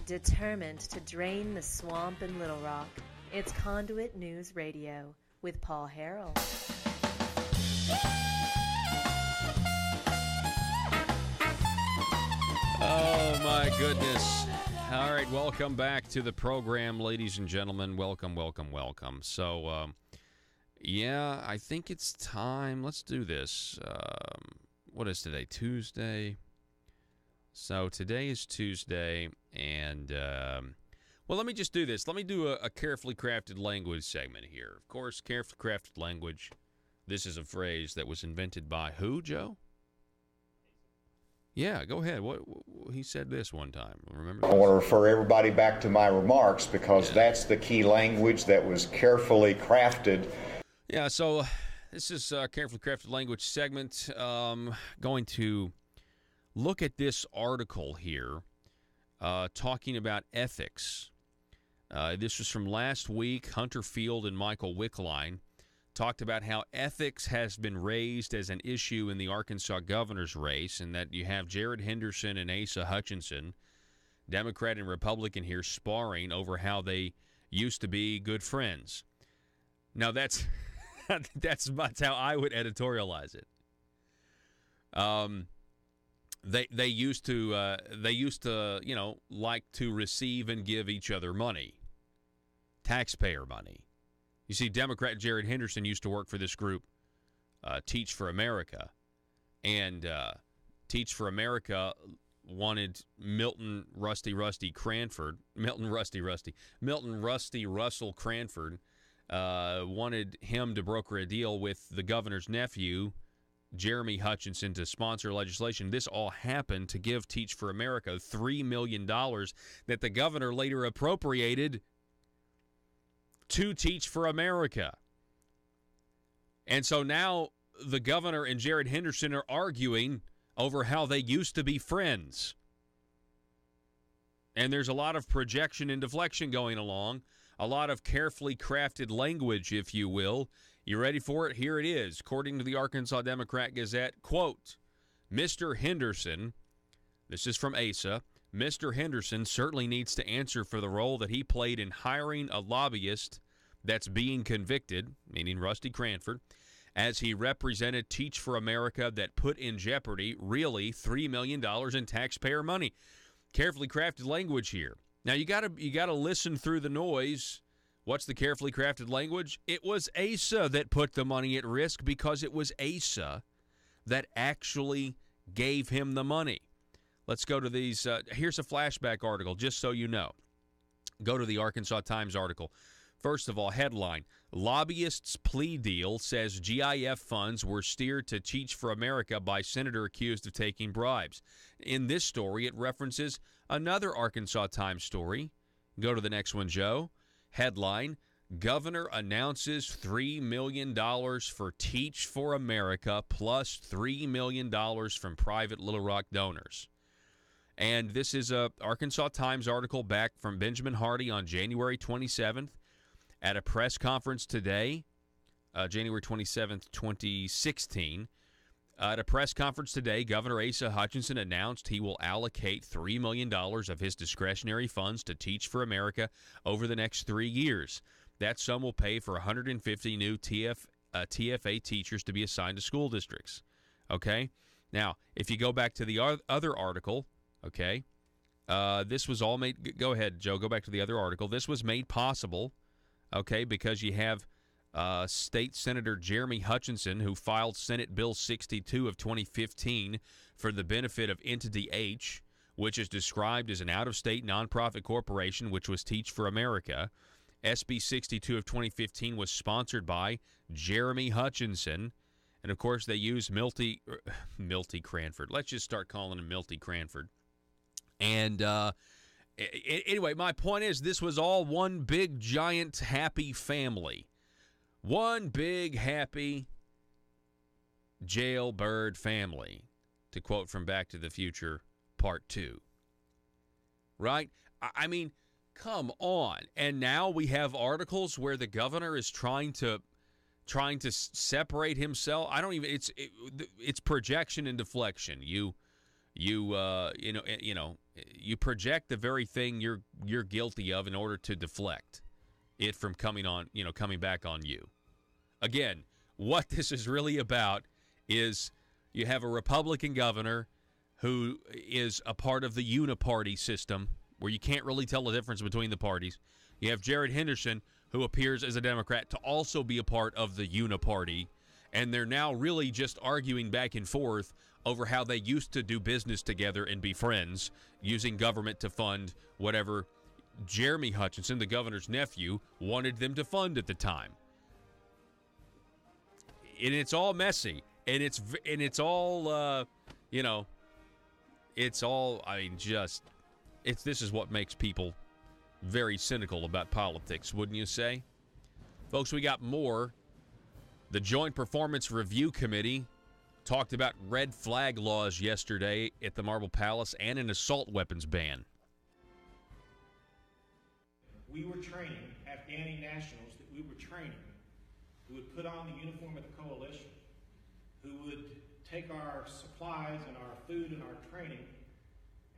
Determined to drain the swamp in Little Rock, it's Conduit News Radio with Paul Harrell. Oh, my goodness. All right, welcome back to the program, ladies and gentlemen. Welcome, welcome, welcome. So, yeah, I think it's time. Let's do this. What is today? Tuesday. So today is Tuesday, and, well, let me just do this. Let me do a carefully crafted language segment here. Of course, carefully crafted language. This is a phrase that was invented by who, Joe? Yeah, go ahead. What he said this one time. Remember this? I want to refer everybody back to my remarks because that's the key language that was carefully crafted. Yeah, so this is a carefully crafted language segment. Going to look at this article here talking about ethics. This was from last week. Hunter Field and Michael Wickline talked about how ethics has been raised as an issue in the Arkansas governor's race, and that you have Jared Henderson and Asa Hutchinson, Democrat and Republican, here sparring over how they used to be good friends. Now that's that's how I would editorialize it. They used to like to receive and give each other money, taxpayer money. You see, Democrat Jared Henderson used to work for this group, Teach for America, and Teach for America wanted Milton Rusty Russell Cranford wanted him to broker a deal with the governor's nephew, Jeremy Hutchinson, to sponsor legislation. This all happened to give Teach for America $3 million that the governor later appropriated to Teach for America. And so now the governor and Jared Henderson are arguing over how they used to be friends. And there's a lot of projection and deflection going along, a lot of carefully crafted language, if you will. You ready for it? Here it is. According to the Arkansas Democrat Gazette, quote, Mr. Henderson, this is from Asa, Mr. Henderson certainly needs to answer for the role that he played in hiring a lobbyist that's being convicted, meaning Rusty Cranford, as he represented Teach for America that put in jeopardy, really, $3 million in taxpayer money. Carefully crafted language here. Now, you gotta listen through the noise. What's the carefully crafted language? It was Asa that put the money at risk because it was Asa that actually gave him the money. Let's go to these. Here's a flashback article, just so you know. Go to the Arkansas Times article. First of all, headline, Lobbyists' plea deal says GIF funds were steered to Teach for America by senator accused of taking bribes. In this story, it references another Arkansas Times story. Go to the next one, Joe. Headline, Governor announces $3 million for Teach for America plus $3 million from private Little Rock donors. And this is a Arkansas Times article back from Benjamin Hardy on January 27th at a press conference today, January 27th, 2016. At a press conference today, Governor Asa Hutchinson announced he will allocate $3 million of his discretionary funds to Teach for America over the next 3 years. That sum will pay for 150 new TFA teachers to be assigned to school districts. Okay? Now, if you go back to the other article, okay, this was all made – go ahead, Joe. Go back to the other article. This was made possible, okay, because you have State Senator Jeremy Hutchinson, who filed Senate Bill 62 of 2015 for the benefit of Entity H, which is described as an out-of-state nonprofit corporation, which was Teach for America. SB 62 of 2015 was sponsored by Jeremy Hutchinson. And, of course, they use Milty Cranford. Let's just start calling him Milty Cranford. And anyway, my point is this was all one big, giant, happy family. One big, happy jailbird family, to quote from Back to the Future Part 2. Right? I mean, come on. And now we have articles where the governor is trying to separate himself. I don't even. It's projection and deflection. You project the very thing you're guilty of in order to deflect it from coming back on you. Again, what this is really about is you have a Republican governor who is a part of the uniparty system, where you can't really tell the difference between the parties. You have Jared Henderson, who appears as a Democrat to also be a part of the Uniparty, and they're now really just arguing back and forth over how they used to do business together and be friends, using government to fund whatever Jeremy Hutchinson, the governor's nephew, wanted them to fund at the time. And it's all messy, and it's all it's all, I mean, just this is what makes people very cynical about politics, wouldn't you say? Folks, we got more. The Joint Performance Review Committee talked about red flag laws yesterday at the Marble Palace and an assault weapons ban. We were training Afghani nationals that we were training who would put on the uniform of the coalition, who would take our supplies and our food and our training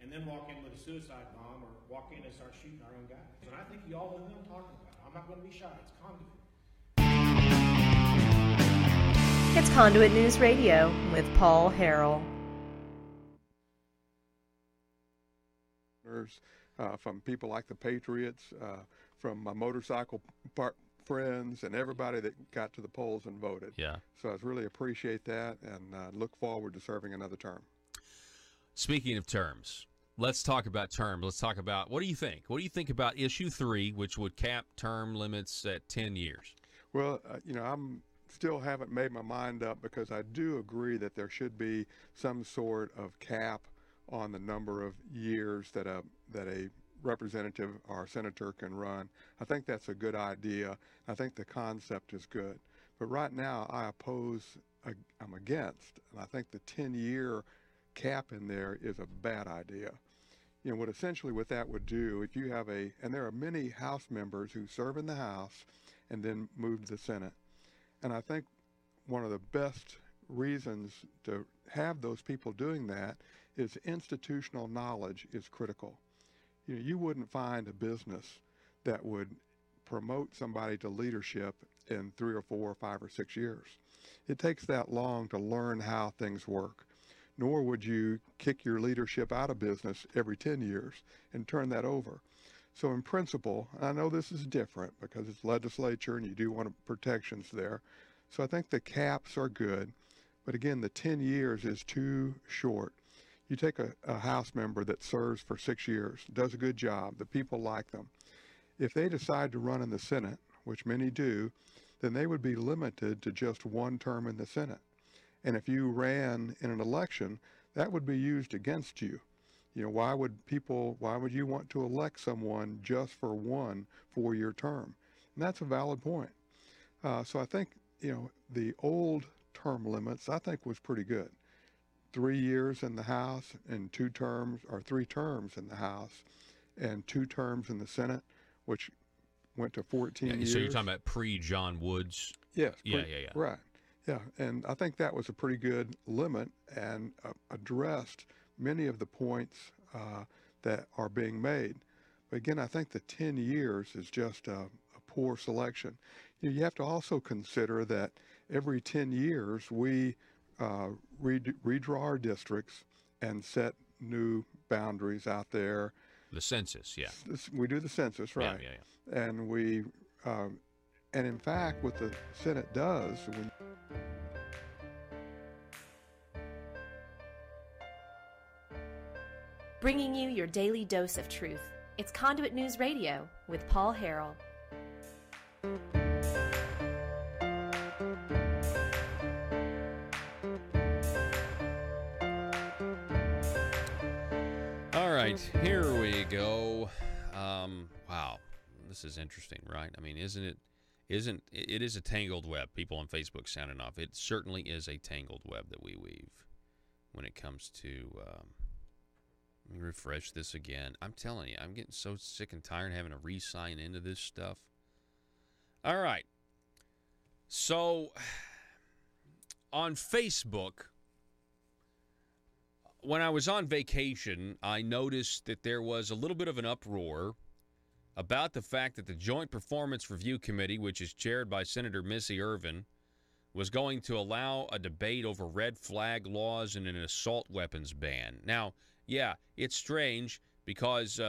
and then walk in with a suicide bomb or walk in and start shooting our own guys. And I think you all know who I'm talking about. I'm not going to be shy. It's Conduit. It's Conduit News Radio with Paul Harrell. From people like the Patriots, from my motorcycle friends, and everybody that got to the polls and voted. Yeah. So I really appreciate that, and look forward to serving another term. Speaking of terms, let's talk about terms. Let's talk about, what do you think? What do you think about Issue 3, which would cap term limits at 10 years? Well, I'm still haven't made my mind up, because I do agree that there should be some sort of cap on the number of years that a representative or senator can run. I think that's a good idea. I think the concept is good. But right now, I'm against, and I think the 10-year cap in there is a bad idea. What that would do, if you have and there are many House members who serve in the House and then move to the Senate. And I think one of the best reasons to have those people doing that is institutional knowledge is critical. You wouldn't find a business that would promote somebody to leadership in 3 or 4 or 5 or 6 years. It takes that long to learn how things work. Nor would you kick your leadership out of business every 10 years and turn that over. So in principle, I know this is different because it's legislature and you do want protections there. So I think the caps are good. But again, the 10 years is too short. You take a House member that serves for 6 years, does a good job, the people like them. If they decide to run in the Senate, which many do, then they would be limited to just one term in the Senate. And if you ran in an election, that would be used against you. Why would you want to elect someone just for one 4-year term? And that's a valid point. So I think, the old term limits, I think, was pretty good. 3 years in the House and 2 terms, or 3 terms in the House and 2 terms in the Senate, which went to 14 years. So you're talking about pre-John Woods? Yes. Yeah. Right. Yeah, and I think that was a pretty good limit and addressed many of the points that are being made. But again, I think the 10 years is just a poor selection. You have to also consider that every 10 years we redraw our districts and set new boundaries out there. The census, yeah. We do the census, right? Yeah. And and in fact, what the Senate does, Bringing you your daily dose of truth. It's Conduit News Radio with Paul Harrell. All right, here we go. Wow, this is interesting, right? I mean, it is a tangled web. People on Facebook sounding off. It certainly is a tangled web that we weave when it comes to. Let me refresh this again. I'm telling you, I'm getting so sick and tired of having to re-sign into this stuff. All right. So, on Facebook, when I was on vacation, I noticed that there was a little bit of an uproar about the fact that the Joint Performance Review Committee, which is chaired by Senator Missy Irvin, was going to allow a debate over red flag laws and an assault weapons ban. Now, yeah, it's strange because you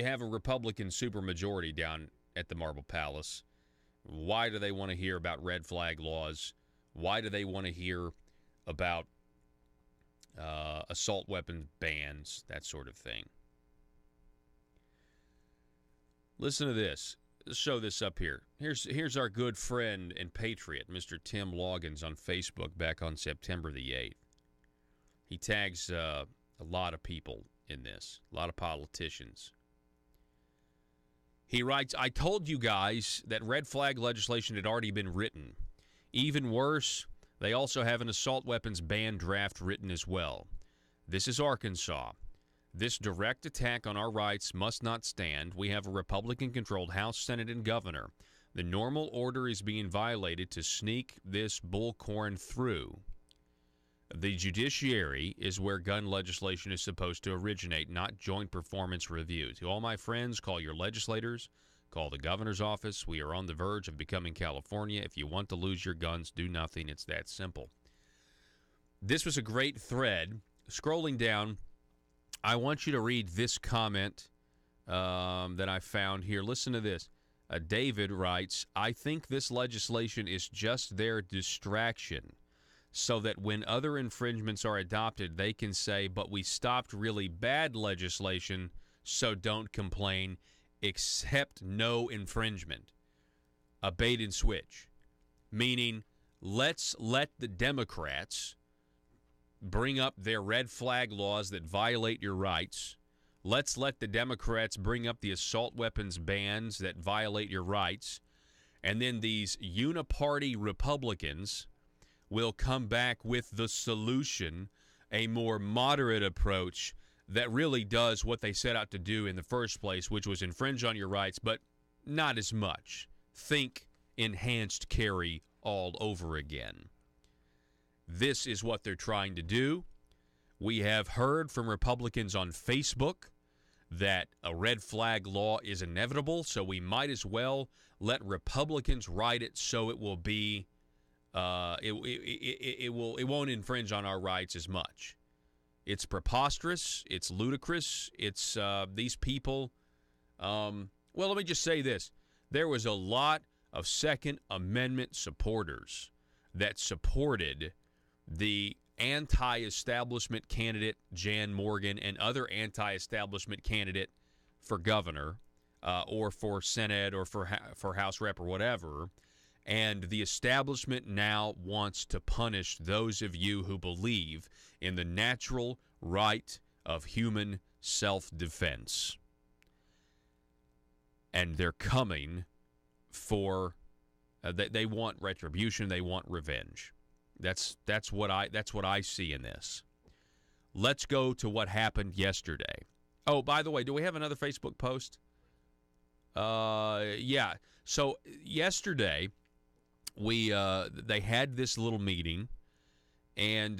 have a Republican supermajority down at the Marble Palace. Why do they want to hear about red flag laws? Why do they want to hear about assault weapon bans, that sort of thing? Listen to this. Let's show this up here. Here's our good friend and patriot, Mr. Tim Loggins, on Facebook back on September the 8th. He tags a lot of people in this, a lot of politicians. He writes, I told you guys that red flag legislation had already been written. Even worse, they also have an assault weapons ban draft written as well. This is Arkansas. This direct attack on our rights must not stand. We have a Republican-controlled House, Senate, and governor. The normal order is being violated to sneak this bullcorn through. The judiciary is where gun legislation is supposed to originate, not joint performance review. To all my friends, call your legislators, call the governor's office. We are on the verge of becoming California. If you want to lose your guns, do nothing. It's that simple. This was a great thread. Scrolling down, I want you to read this comment that I found here. Listen to this. David writes, I think this legislation is just their distraction, so that when other infringements are adopted, they can say, but we stopped really bad legislation, so don't complain, except no infringement. A bait and switch. Meaning, let's let the Democrats bring up their red flag laws that violate your rights. Let's let the Democrats bring up the assault weapons bans that violate your rights. And then these uniparty Republicans will come back with the solution, a more moderate approach that really does what they set out to do in the first place, which was infringe on your rights, but not as much. Think enhanced carry all over again. This is what they're trying to do. We have heard from Republicans on Facebook that a red flag law is inevitable, so we might as well let Republicans write it so it will be it won't infringe on our rights as much. It's preposterous. It's ludicrous. It's these people. Well, let me just say this. There was a lot of Second Amendment supporters that supported the anti-establishment candidate Jan Morgan and other anti-establishment candidate for governor or for Senate or for House Rep or whatever. And the establishment now wants to punish those of you who believe in the natural right of human self-defense. And they're coming for they want retribution, they want revenge. That's what I see in this. Let's go to what happened yesterday. Oh, by the way, do we have another Facebook post? Yeah. So yesterday they had this little meeting, and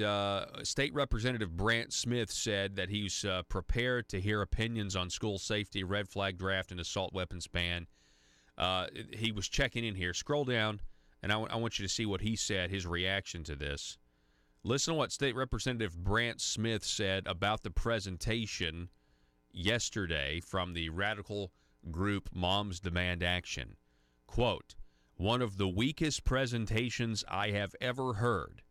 State Representative Brant Smith said that he's prepared to hear opinions on school safety, red flag draft, and assault weapons ban. He was checking in here. Scroll down, and I want you to see what he said, his reaction to this. Listen to what State Representative Brant Smith said about the presentation yesterday from the radical group Moms Demand Action. Quote, one of the weakest presentations I have ever heard.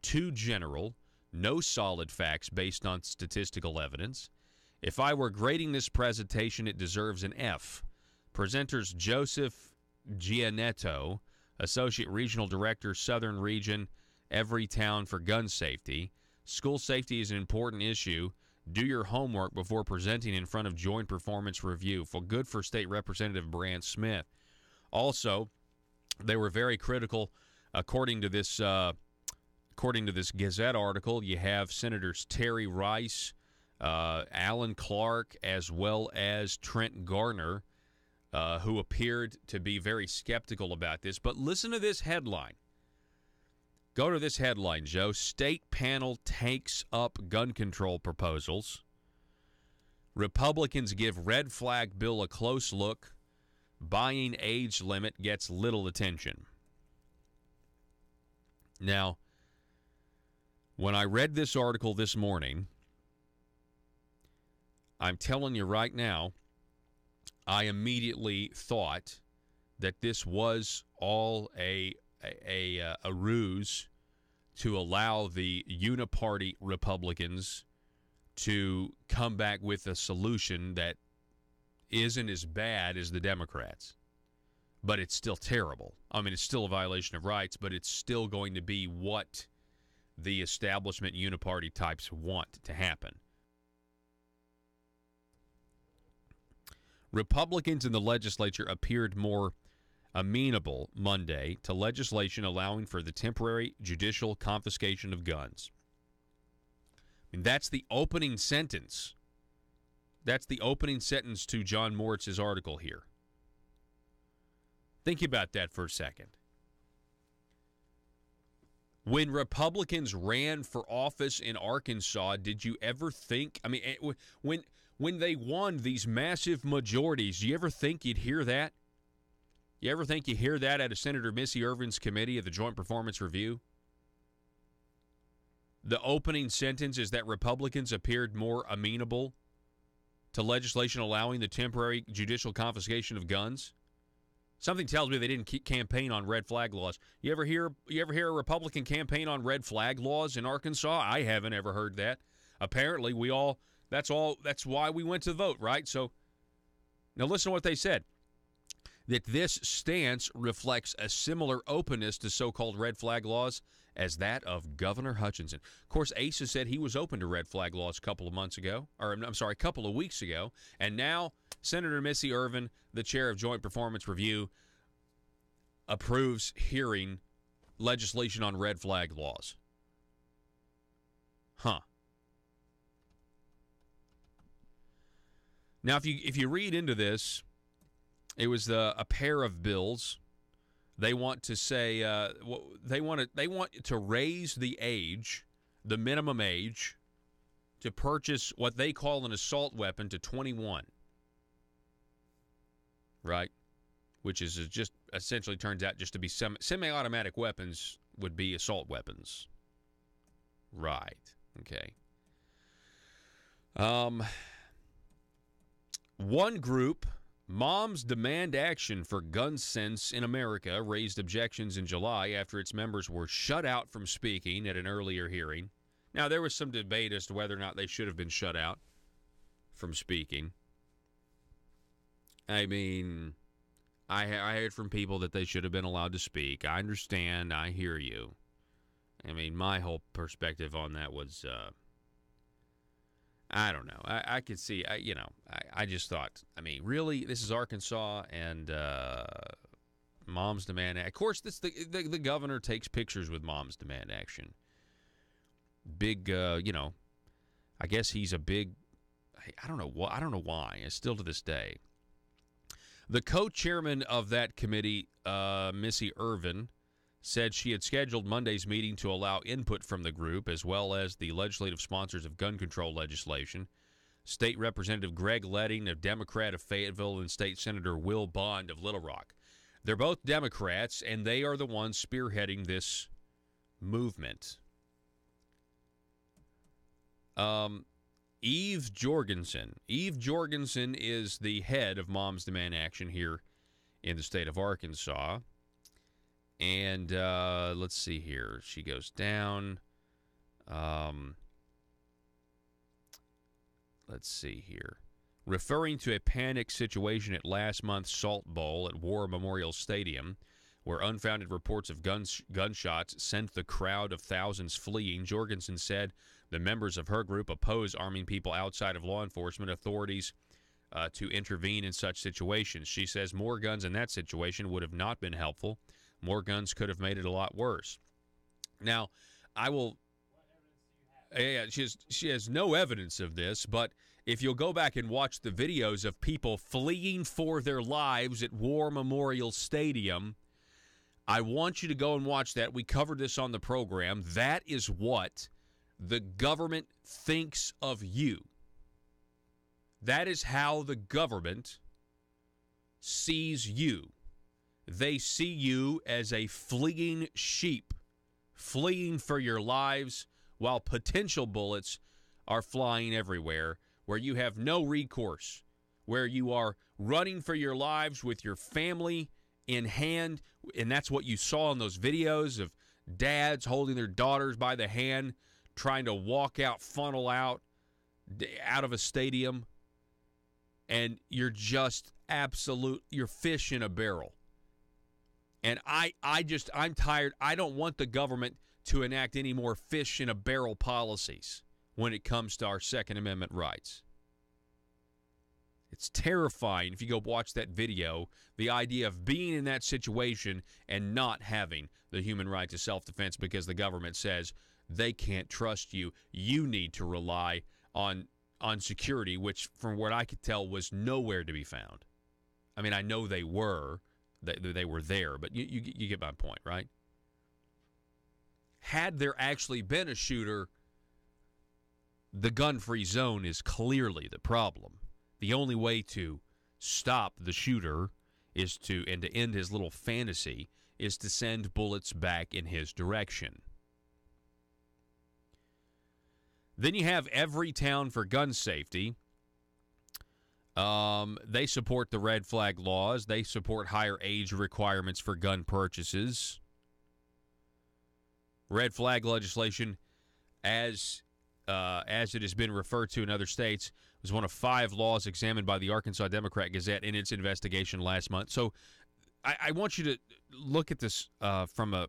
Too general, no solid facts based on statistical evidence. If I were grading this presentation, it deserves an F. Presenters Joseph Gianetto, Associate Regional Director, Southern Region, Everytown for Gun Safety. School safety is an important issue. Do your homework before presenting in front of Joint Performance Review. Good for State Representative Brant Smith. Also, they were very critical. According to this Gazette article, you have Senators Terry Rice, Alan Clark, as well as Trent Garner, who appeared to be very skeptical about this. But listen to this headline. Go to this headline, Joe. State panel takes up gun control proposals. Republicans give red flag bill a close look. Buying age limit gets little attention. Now, when I read this article this morning, I'm telling you right now, I immediately thought that this was all a ruse to allow the uniparty Republicans to come back with a solution that isn't as bad as the Democrats. But it's still terrible. I mean, it's still a violation of rights, but it's still going to be what the establishment uniparty types want to happen. Republicans in the legislature appeared more amenable Monday to legislation allowing for the temporary judicial confiscation of guns. I mean, that's the opening sentence. That's the opening sentence to John Moritz's article here. Think about that for a second. When Republicans ran for office in Arkansas, did you ever think, I mean, when they won these massive majorities, do you ever think you'd hear that? You ever think you hear that at a Senator Missy Irvin's committee of the Joint Performance Review? The opening sentence is that Republicans appeared more amenable to legislation allowing the temporary judicial confiscation of guns. Something tells me they didn't campaign on red flag laws. You ever hear a Republican campaign on red flag laws in Arkansas? I haven't ever heard that. Apparently, that's why we went to vote, right? So now listen to what they said. That this stance reflects a similar openness to so-called red flag laws as that of Governor Hutchinson. Of course, Asa said he was open to red flag laws a couple of weeks ago, and now Senator Missy Irvin, the chair of Joint Performance Review, approves hearing legislation on red flag laws. Huh. Now, if you read into this, it was a pair of bills. They want to say they want to raise the age, the minimum age, to purchase what they call an assault weapon to 21. Right, which is just essentially turns out just to be semi-automatic weapons would be assault weapons. Right. Okay. One group, Moms Demand Action for Gun Sense in America, raised objections in July after its members were shut out from speaking at an earlier hearing. Now, there was some debate as to whether or not they should have been shut out from speaking. I mean, I heard from people that they should have been allowed to speak. I understand. I hear you. I mean, my whole perspective on that was, I don't know. I could see, I just thought, I mean, really, this is Arkansas, and Moms Demand Action. Of course, the governor takes pictures with Moms Demand Action. Big, I guess he's a big, I don't know why. Still to this day. The co-chairman of that committee, Missy Irvin, said she had scheduled Monday's meeting to allow input from the group as well as the legislative sponsors of gun control legislation, State Representative Greg Leding, a Democrat of Fayetteville, and State Senator Will Bond of Little Rock. They're both Democrats, and they are the ones spearheading this movement. Eve Jorgensen. Eve Jorgensen is the head of Moms Demand Action here in the state of Arkansas. And let's see here. She goes down. Let's see here. Referring to a panic situation at last month's Salt Bowl at War Memorial Stadium, where unfounded reports of gunshots sent the crowd of thousands fleeing, Jorgensen said the members of her group oppose arming people outside of law enforcement authorities to intervene in such situations. She says more guns in that situation would have not been helpful. More guns could have made it a lot worse. Now, I will... Yeah, she has no evidence of this, but if you'll go back and watch the videos of people fleeing for their lives at War Memorial Stadium, I want you to go and watch that. We covered this on the program. That is what the government thinks of you. That is how the government sees you. They see you as a fleeing sheep, fleeing for your lives while potential bullets are flying everywhere, where you have no recourse, where you are running for your lives with your family in hand, and that's what you saw in those videos of dads holding their daughters by the hand, trying to walk out, funnel out of a stadium, and you're just you're fish in a barrel. And I'm tired. I don't want the government to enact any more fish in a barrel policies when it comes to our Second Amendment rights. It's terrifying if you go watch that video, the idea of being in that situation and not having the human right to self-defense because the government says they can't trust you. You need to rely on security, which from what I could tell was nowhere to be found. I mean, I know they were there, but you get my point, right? Had there actually been a shooter, the gun-free zone is clearly the problem. The only way to stop the shooter and to end his little fantasy is to send bullets back in his direction. Then you have Everytown for Gun Safety. They support the red flag laws. They support higher age requirements for gun purchases. Red flag legislation, as it has been referred to in other states, was one of 5 laws examined by the Arkansas Democrat Gazette in its investigation last month. So I want you to look at this from a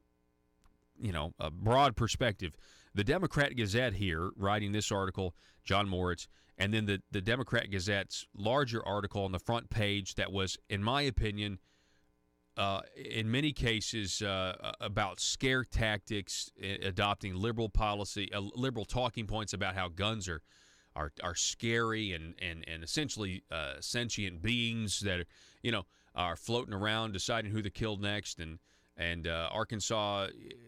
broad perspective. The Democrat Gazette here, writing this article, John Moritz, and then the Democrat Gazette's larger article on the front page that was, in my opinion, in many cases about scare tactics, adopting liberal policy, liberal talking points about how guns are scary and essentially sentient beings that are floating around deciding who to kill next. And Arkansas,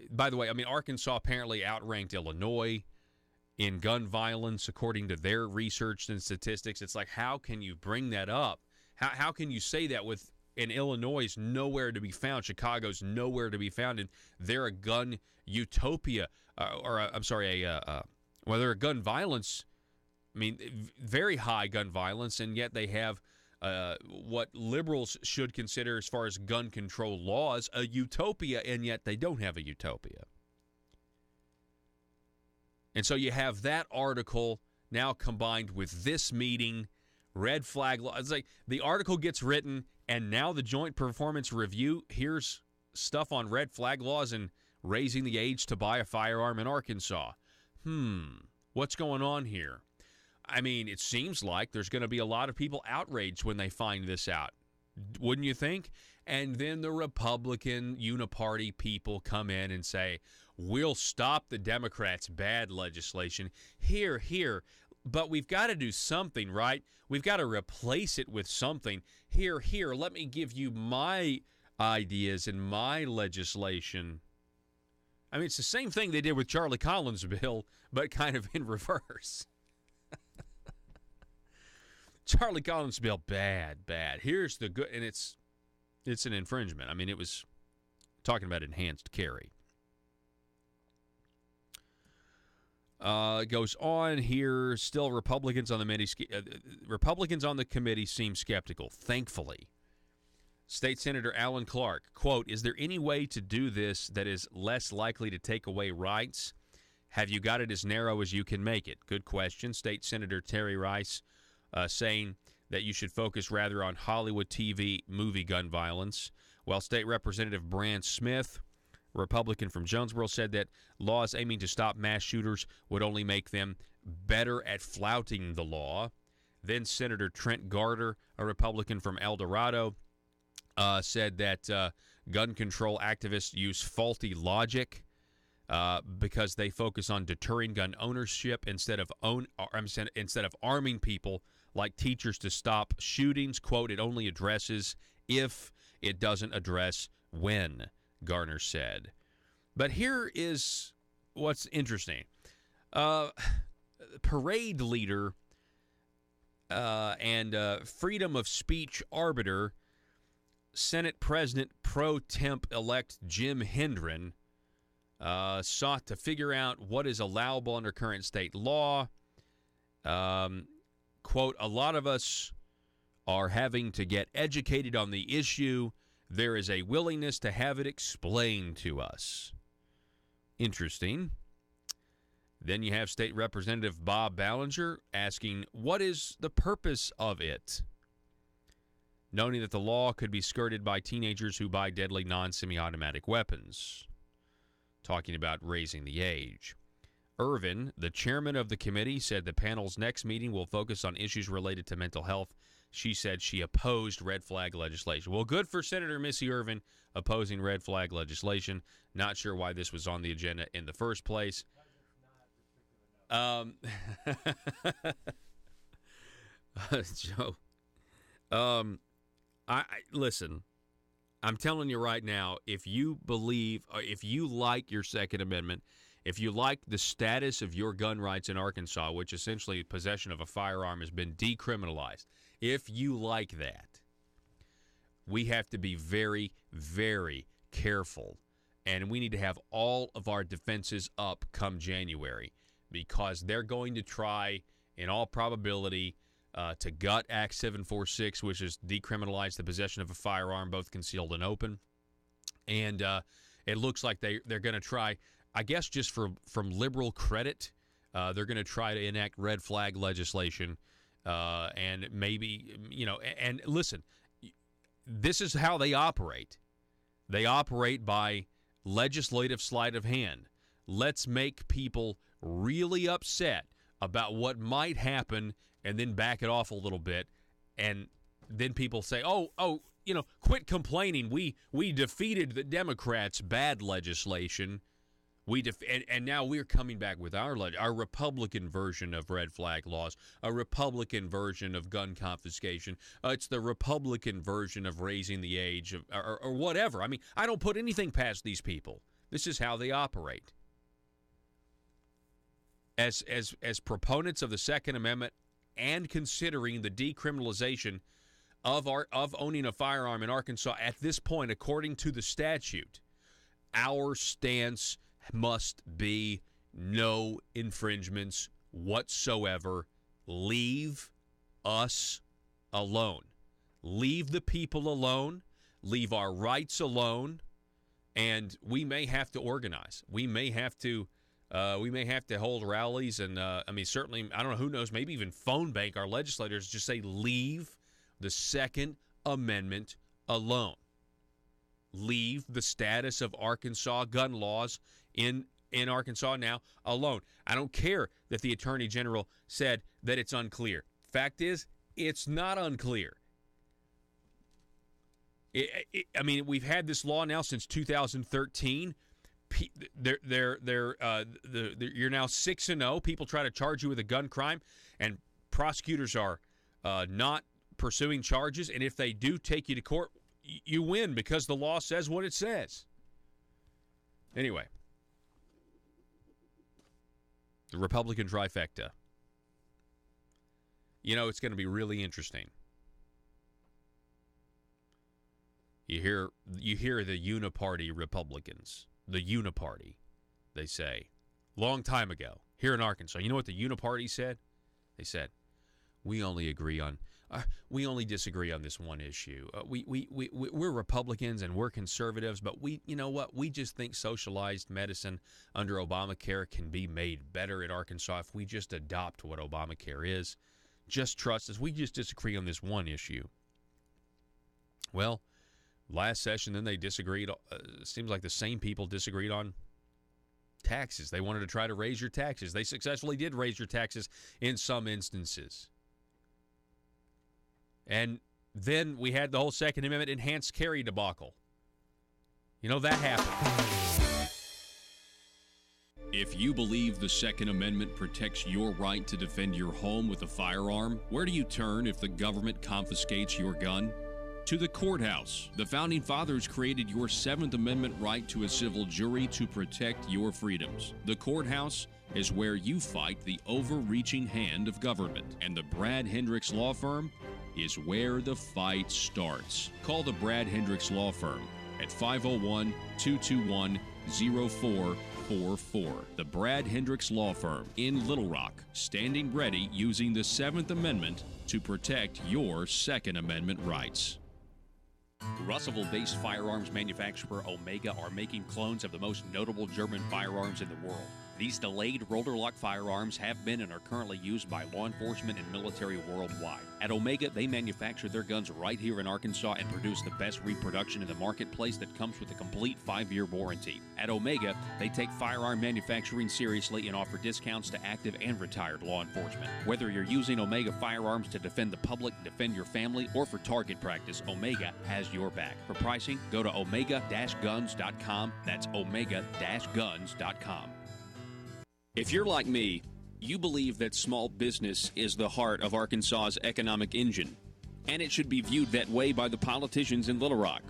by the way, I mean, Arkansas apparently outranked Illinois in gun violence according to their research and statistics. It's like, how can you bring that up? How can you say that in Illinois is nowhere to be found, Chicago's nowhere to be found, and they're a gun utopia, they're a gun violence, I mean, very high gun violence, and yet they have what liberals should consider as far as gun control laws, a utopia, and yet they don't have a utopia. And so you have that article now combined with this meeting, red flag law. It's like the article gets written, and now the Joint Performance Review here's stuff on red flag laws and raising the age to buy a firearm in Arkansas. What's going on here? I mean, it seems like there's going to be a lot of people outraged when they find this out. Wouldn't you think? And then the Republican uniparty people come in and say, we'll stop the Democrats' bad legislation. Here. But we've got to do something, right? We've got to replace it with something. Here, let me give you my ideas and my legislation. I mean, it's the same thing they did with Charlie Collins' bill, but kind of in reverse. Charlie Collins' bill, bad. Here's the good, and it's an infringement. I mean, it was talking about enhanced carry. It goes on here. Still, Republicans on the committee seem skeptical. Thankfully, State Senator Alan Clark, quote, "Is there any way to do this that is less likely to take away rights? Have you got it as narrow as you can make it?" Good question. State Senator Terry Rice saying that you should focus rather on Hollywood TV movie gun violence, while State Representative Brand Smith, Republican from Jonesboro, said that laws aiming to stop mass shooters would only make them better at flouting the law. Then Senator Trent Garter, a Republican from El Dorado, said that gun control activists use faulty logic because they focus on deterring gun ownership instead of arming people like teachers to stop shootings. Quote, "It only addresses if, it doesn't address when," Garner said. But here is what's interesting. Parade leader and freedom of speech arbiter, Senate President Pro Temp-elect Jim Hendren, sought to figure out what is allowable under current state law. quote, a lot of us are having to get educated on the issue. There is a willingness to have it explained to us. Interesting. Then you have State Representative Bob Ballinger asking, what is the purpose of it? Noting that the law could be skirted by teenagers who buy deadly non-semi-automatic weapons. Talking about raising the age. Irvin, the chairman of the committee, said the panel's next meeting will focus on issues related to mental health. She said she opposed red flag legislation. Well, good for Senator Missy Irvin opposing red flag legislation. Not sure why this was on the agenda in the first place. Joe, I listen. I'm telling you right now, if you believe, or if you like your Second Amendment, if you like the status of your gun rights in Arkansas, which essentially possession of a firearm has been decriminalized, if you like that, we have to be very, very careful. And we need to have all of our defenses up come January, because they're going to try, in all probability, to gut Act 746, which is decriminalize the possession of a firearm, both concealed and open. And it looks like they're going to try, I guess just from liberal credit, they're going to try to enact red flag legislation. And maybe, and listen, this is how they operate. They operate by legislative sleight of hand. Let's make people really upset about what might happen and then back it off a little bit. And then people say, quit complaining. We defeated the Democrats' bad legislation. And now we're coming back with our Republican version of red flag laws, a Republican version of gun confiscation. It's the Republican version of raising the age of, or whatever. I mean, I don't put anything past these people. This is how they operate. As proponents of the Second Amendment and considering the decriminalization of owning a firearm in Arkansas at this point, according to the statute, our stance must be no infringements whatsoever. Leave us alone. Leave the people alone. Leave our rights alone. And we may have to organize. We may have to hold rallies, and certainly, I don't know, who knows, maybe even phone bank our legislators, just say, leave the Second Amendment alone. Leave the status of Arkansas gun laws in Arkansas now alone. I don't care that the Attorney General said that it's unclear. Fact is, it's not unclear. We've had this law now since 2013. You're now 6-0. People try to charge you with a gun crime, and prosecutors are not pursuing charges. And if they do take you to court, you win because the law says what it says. Anyway, the Republican trifecta. It's going to be really interesting. You hear the uniparty Republicans. The uniparty, they say, long time ago here in Arkansas. You know what the uniparty said? They said, we only disagree on this one issue. We're Republicans and we're conservatives, but we just think socialized medicine under Obamacare can be made better in Arkansas if we just adopt what Obamacare is. Just trust us. We just disagree on this one issue. Well, last session, then they disagreed. Seems like the same people disagreed on taxes. They wanted to try to raise your taxes. They successfully did raise your taxes in some instances. And then we had the whole Second Amendment enhanced carry debacle. That happened. If you believe the Second Amendment protects your right to defend your home with a firearm, where do you turn if the government confiscates your gun? To the courthouse. The Founding Fathers created your Seventh Amendment right to a civil jury to protect your freedoms. The courthouse is where you fight the overreaching hand of government. And the Brad Hendricks Law Firm is where the fight starts. Call the Brad Hendricks Law Firm at 501-221-0455. 844. The Brad Hendricks Law Firm in Little Rock, standing ready using the 7th Amendment to protect your Second Amendment rights. Russellville-based firearms manufacturer Omega are making clones of the most notable German firearms in the world. These delayed roller-lock firearms have been and are currently used by law enforcement and military worldwide. At Omega, they manufacture their guns right here in Arkansas and produce the best reproduction in the marketplace that comes with a complete 5-year warranty. At Omega, they take firearm manufacturing seriously and offer discounts to active and retired law enforcement. Whether you're using Omega firearms to defend the public, defend your family, or for target practice, Omega has your back. For pricing, go to omega-guns.com. That's omega-guns.com. If you're like me, you believe that small business is the heart of Arkansas's economic engine, and it should be viewed that way by the politicians in Little Rock.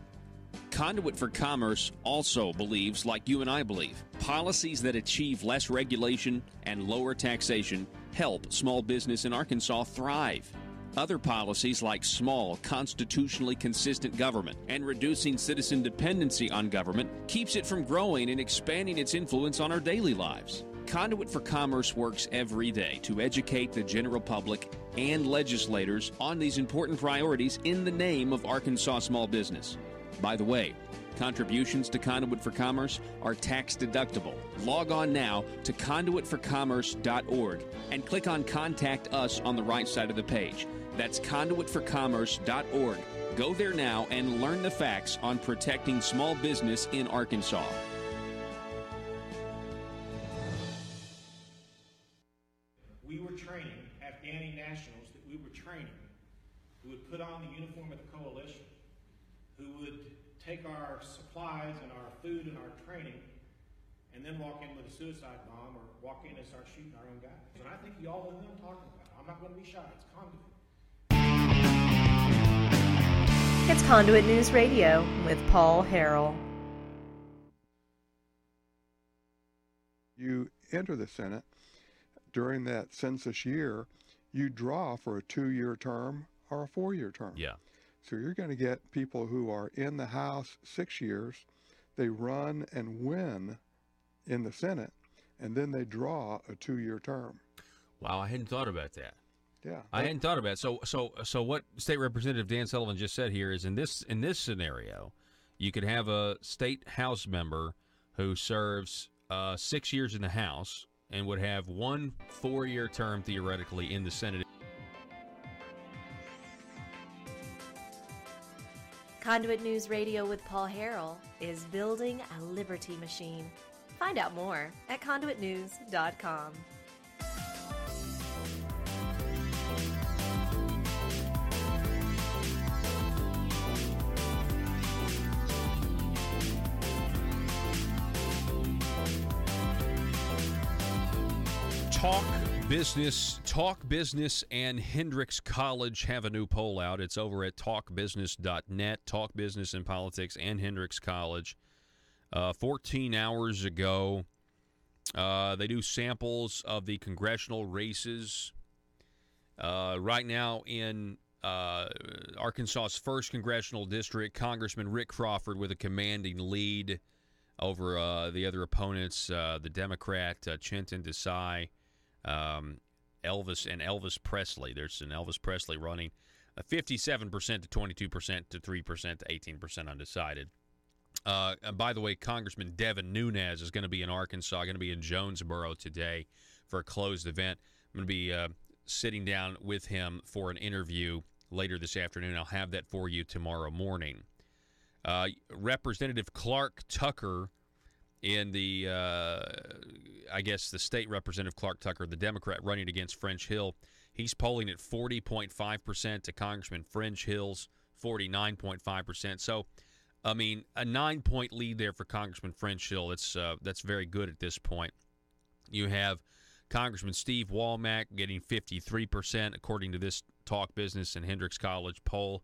Conduit for Commerce also believes, like you and I believe, policies that achieve less regulation and lower taxation help small business in Arkansas thrive. Other policies like small, constitutionally consistent government and reducing citizen dependency on government keeps it from growing and expanding its influence on our daily lives. Conduit for Commerce works every day to educate the general public and legislators on these important priorities in the name of Arkansas small business. By the way, contributions to Conduit for Commerce are tax deductible. Log on now to conduitforcommerce.org and click on Contact Us on the right side of the page. That's conduitforcommerce.org. Go there now and learn the facts on protecting small business in Arkansas. We were training Afghani nationals that we were training who would put on the uniform of the coalition, who would take our supplies and our food and our training and then walk in with a suicide bomb or walk in and start shooting our own guys. And I think you all know who I'm talking about. I'm not going to be shy. It's Conduit. It's Conduit News Radio with Paul Harrell. You enter the Senate during that census year, you draw for a 2-year term or a 4-year term. Yeah. So you're going to get people who are in the House 6 years, they run and win in the Senate, and then they draw a 2-year term. Wow, I hadn't thought about that. Yeah, I hadn't thought about it. So what State Representative Dan Sullivan just said here is in this scenario, you could have a state House member who serves 6 years in the House and would have 1 4-year term theoretically in the Senate. Conduit News Radio with Paul Harrell is building a liberty machine. Find out more at conduitnews.com. Talk Business and Hendricks College have a new poll out. It's over at talkbusiness.net. Talk Business and Politics and Hendricks College. 14 hours ago, they do samples of the congressional races. Right now in Arkansas's 1st Congressional District, Congressman Rick Crawford with a commanding lead over the other opponents, the Democrat Chinton Desai, Elvis Presley. There's an Elvis Presley running 57% to 22% to 3% to 18% undecided. And by the way, Congressman Devin Nunes is going to be in Arkansas, going to be in Jonesboro today for a closed event. I'm going to be sitting down with him for an interview later this afternoon. I'll have that for you tomorrow morning. Representative Clark Tucker in the, I guess the state representative Clark Tucker, the Democrat running against French Hill, he's polling at 40.5% to Congressman French Hill's 49.5%. So, I mean, a 9-point lead there for Congressman French Hill. That's very good at this point. You have Congressman Steve Womack getting 53%, according to this Talk Business and Hendricks College poll.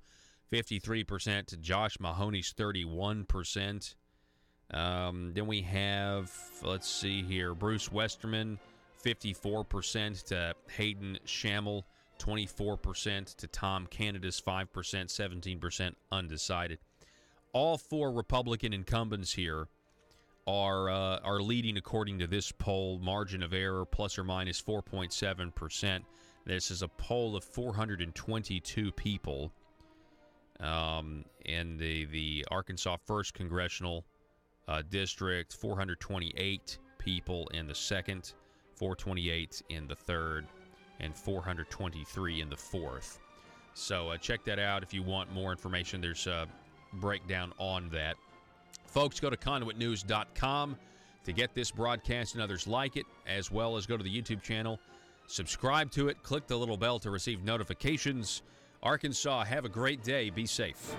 53% to Josh Mahoney's 31%. Then we have, let's see here, Bruce Westerman, 54% to Hayden Schammel, 24% to Tom Canada's 5%, 17% undecided. All 4 Republican incumbents here are leading according to this poll. Margin of error plus or minus 4.7%. This is a poll of 422 people in the Arkansas 1st Congressional District, 428 people in the 2nd, 428 in the 3rd, and 423 in the 4th. So check that out if you want more information. There's a breakdown on that. Folks, go to conduitnews.com to get this broadcast and others like it, as well as go to the YouTube channel, subscribe to it, click the little bell to receive notifications. Arkansas, have a great day. Be safe.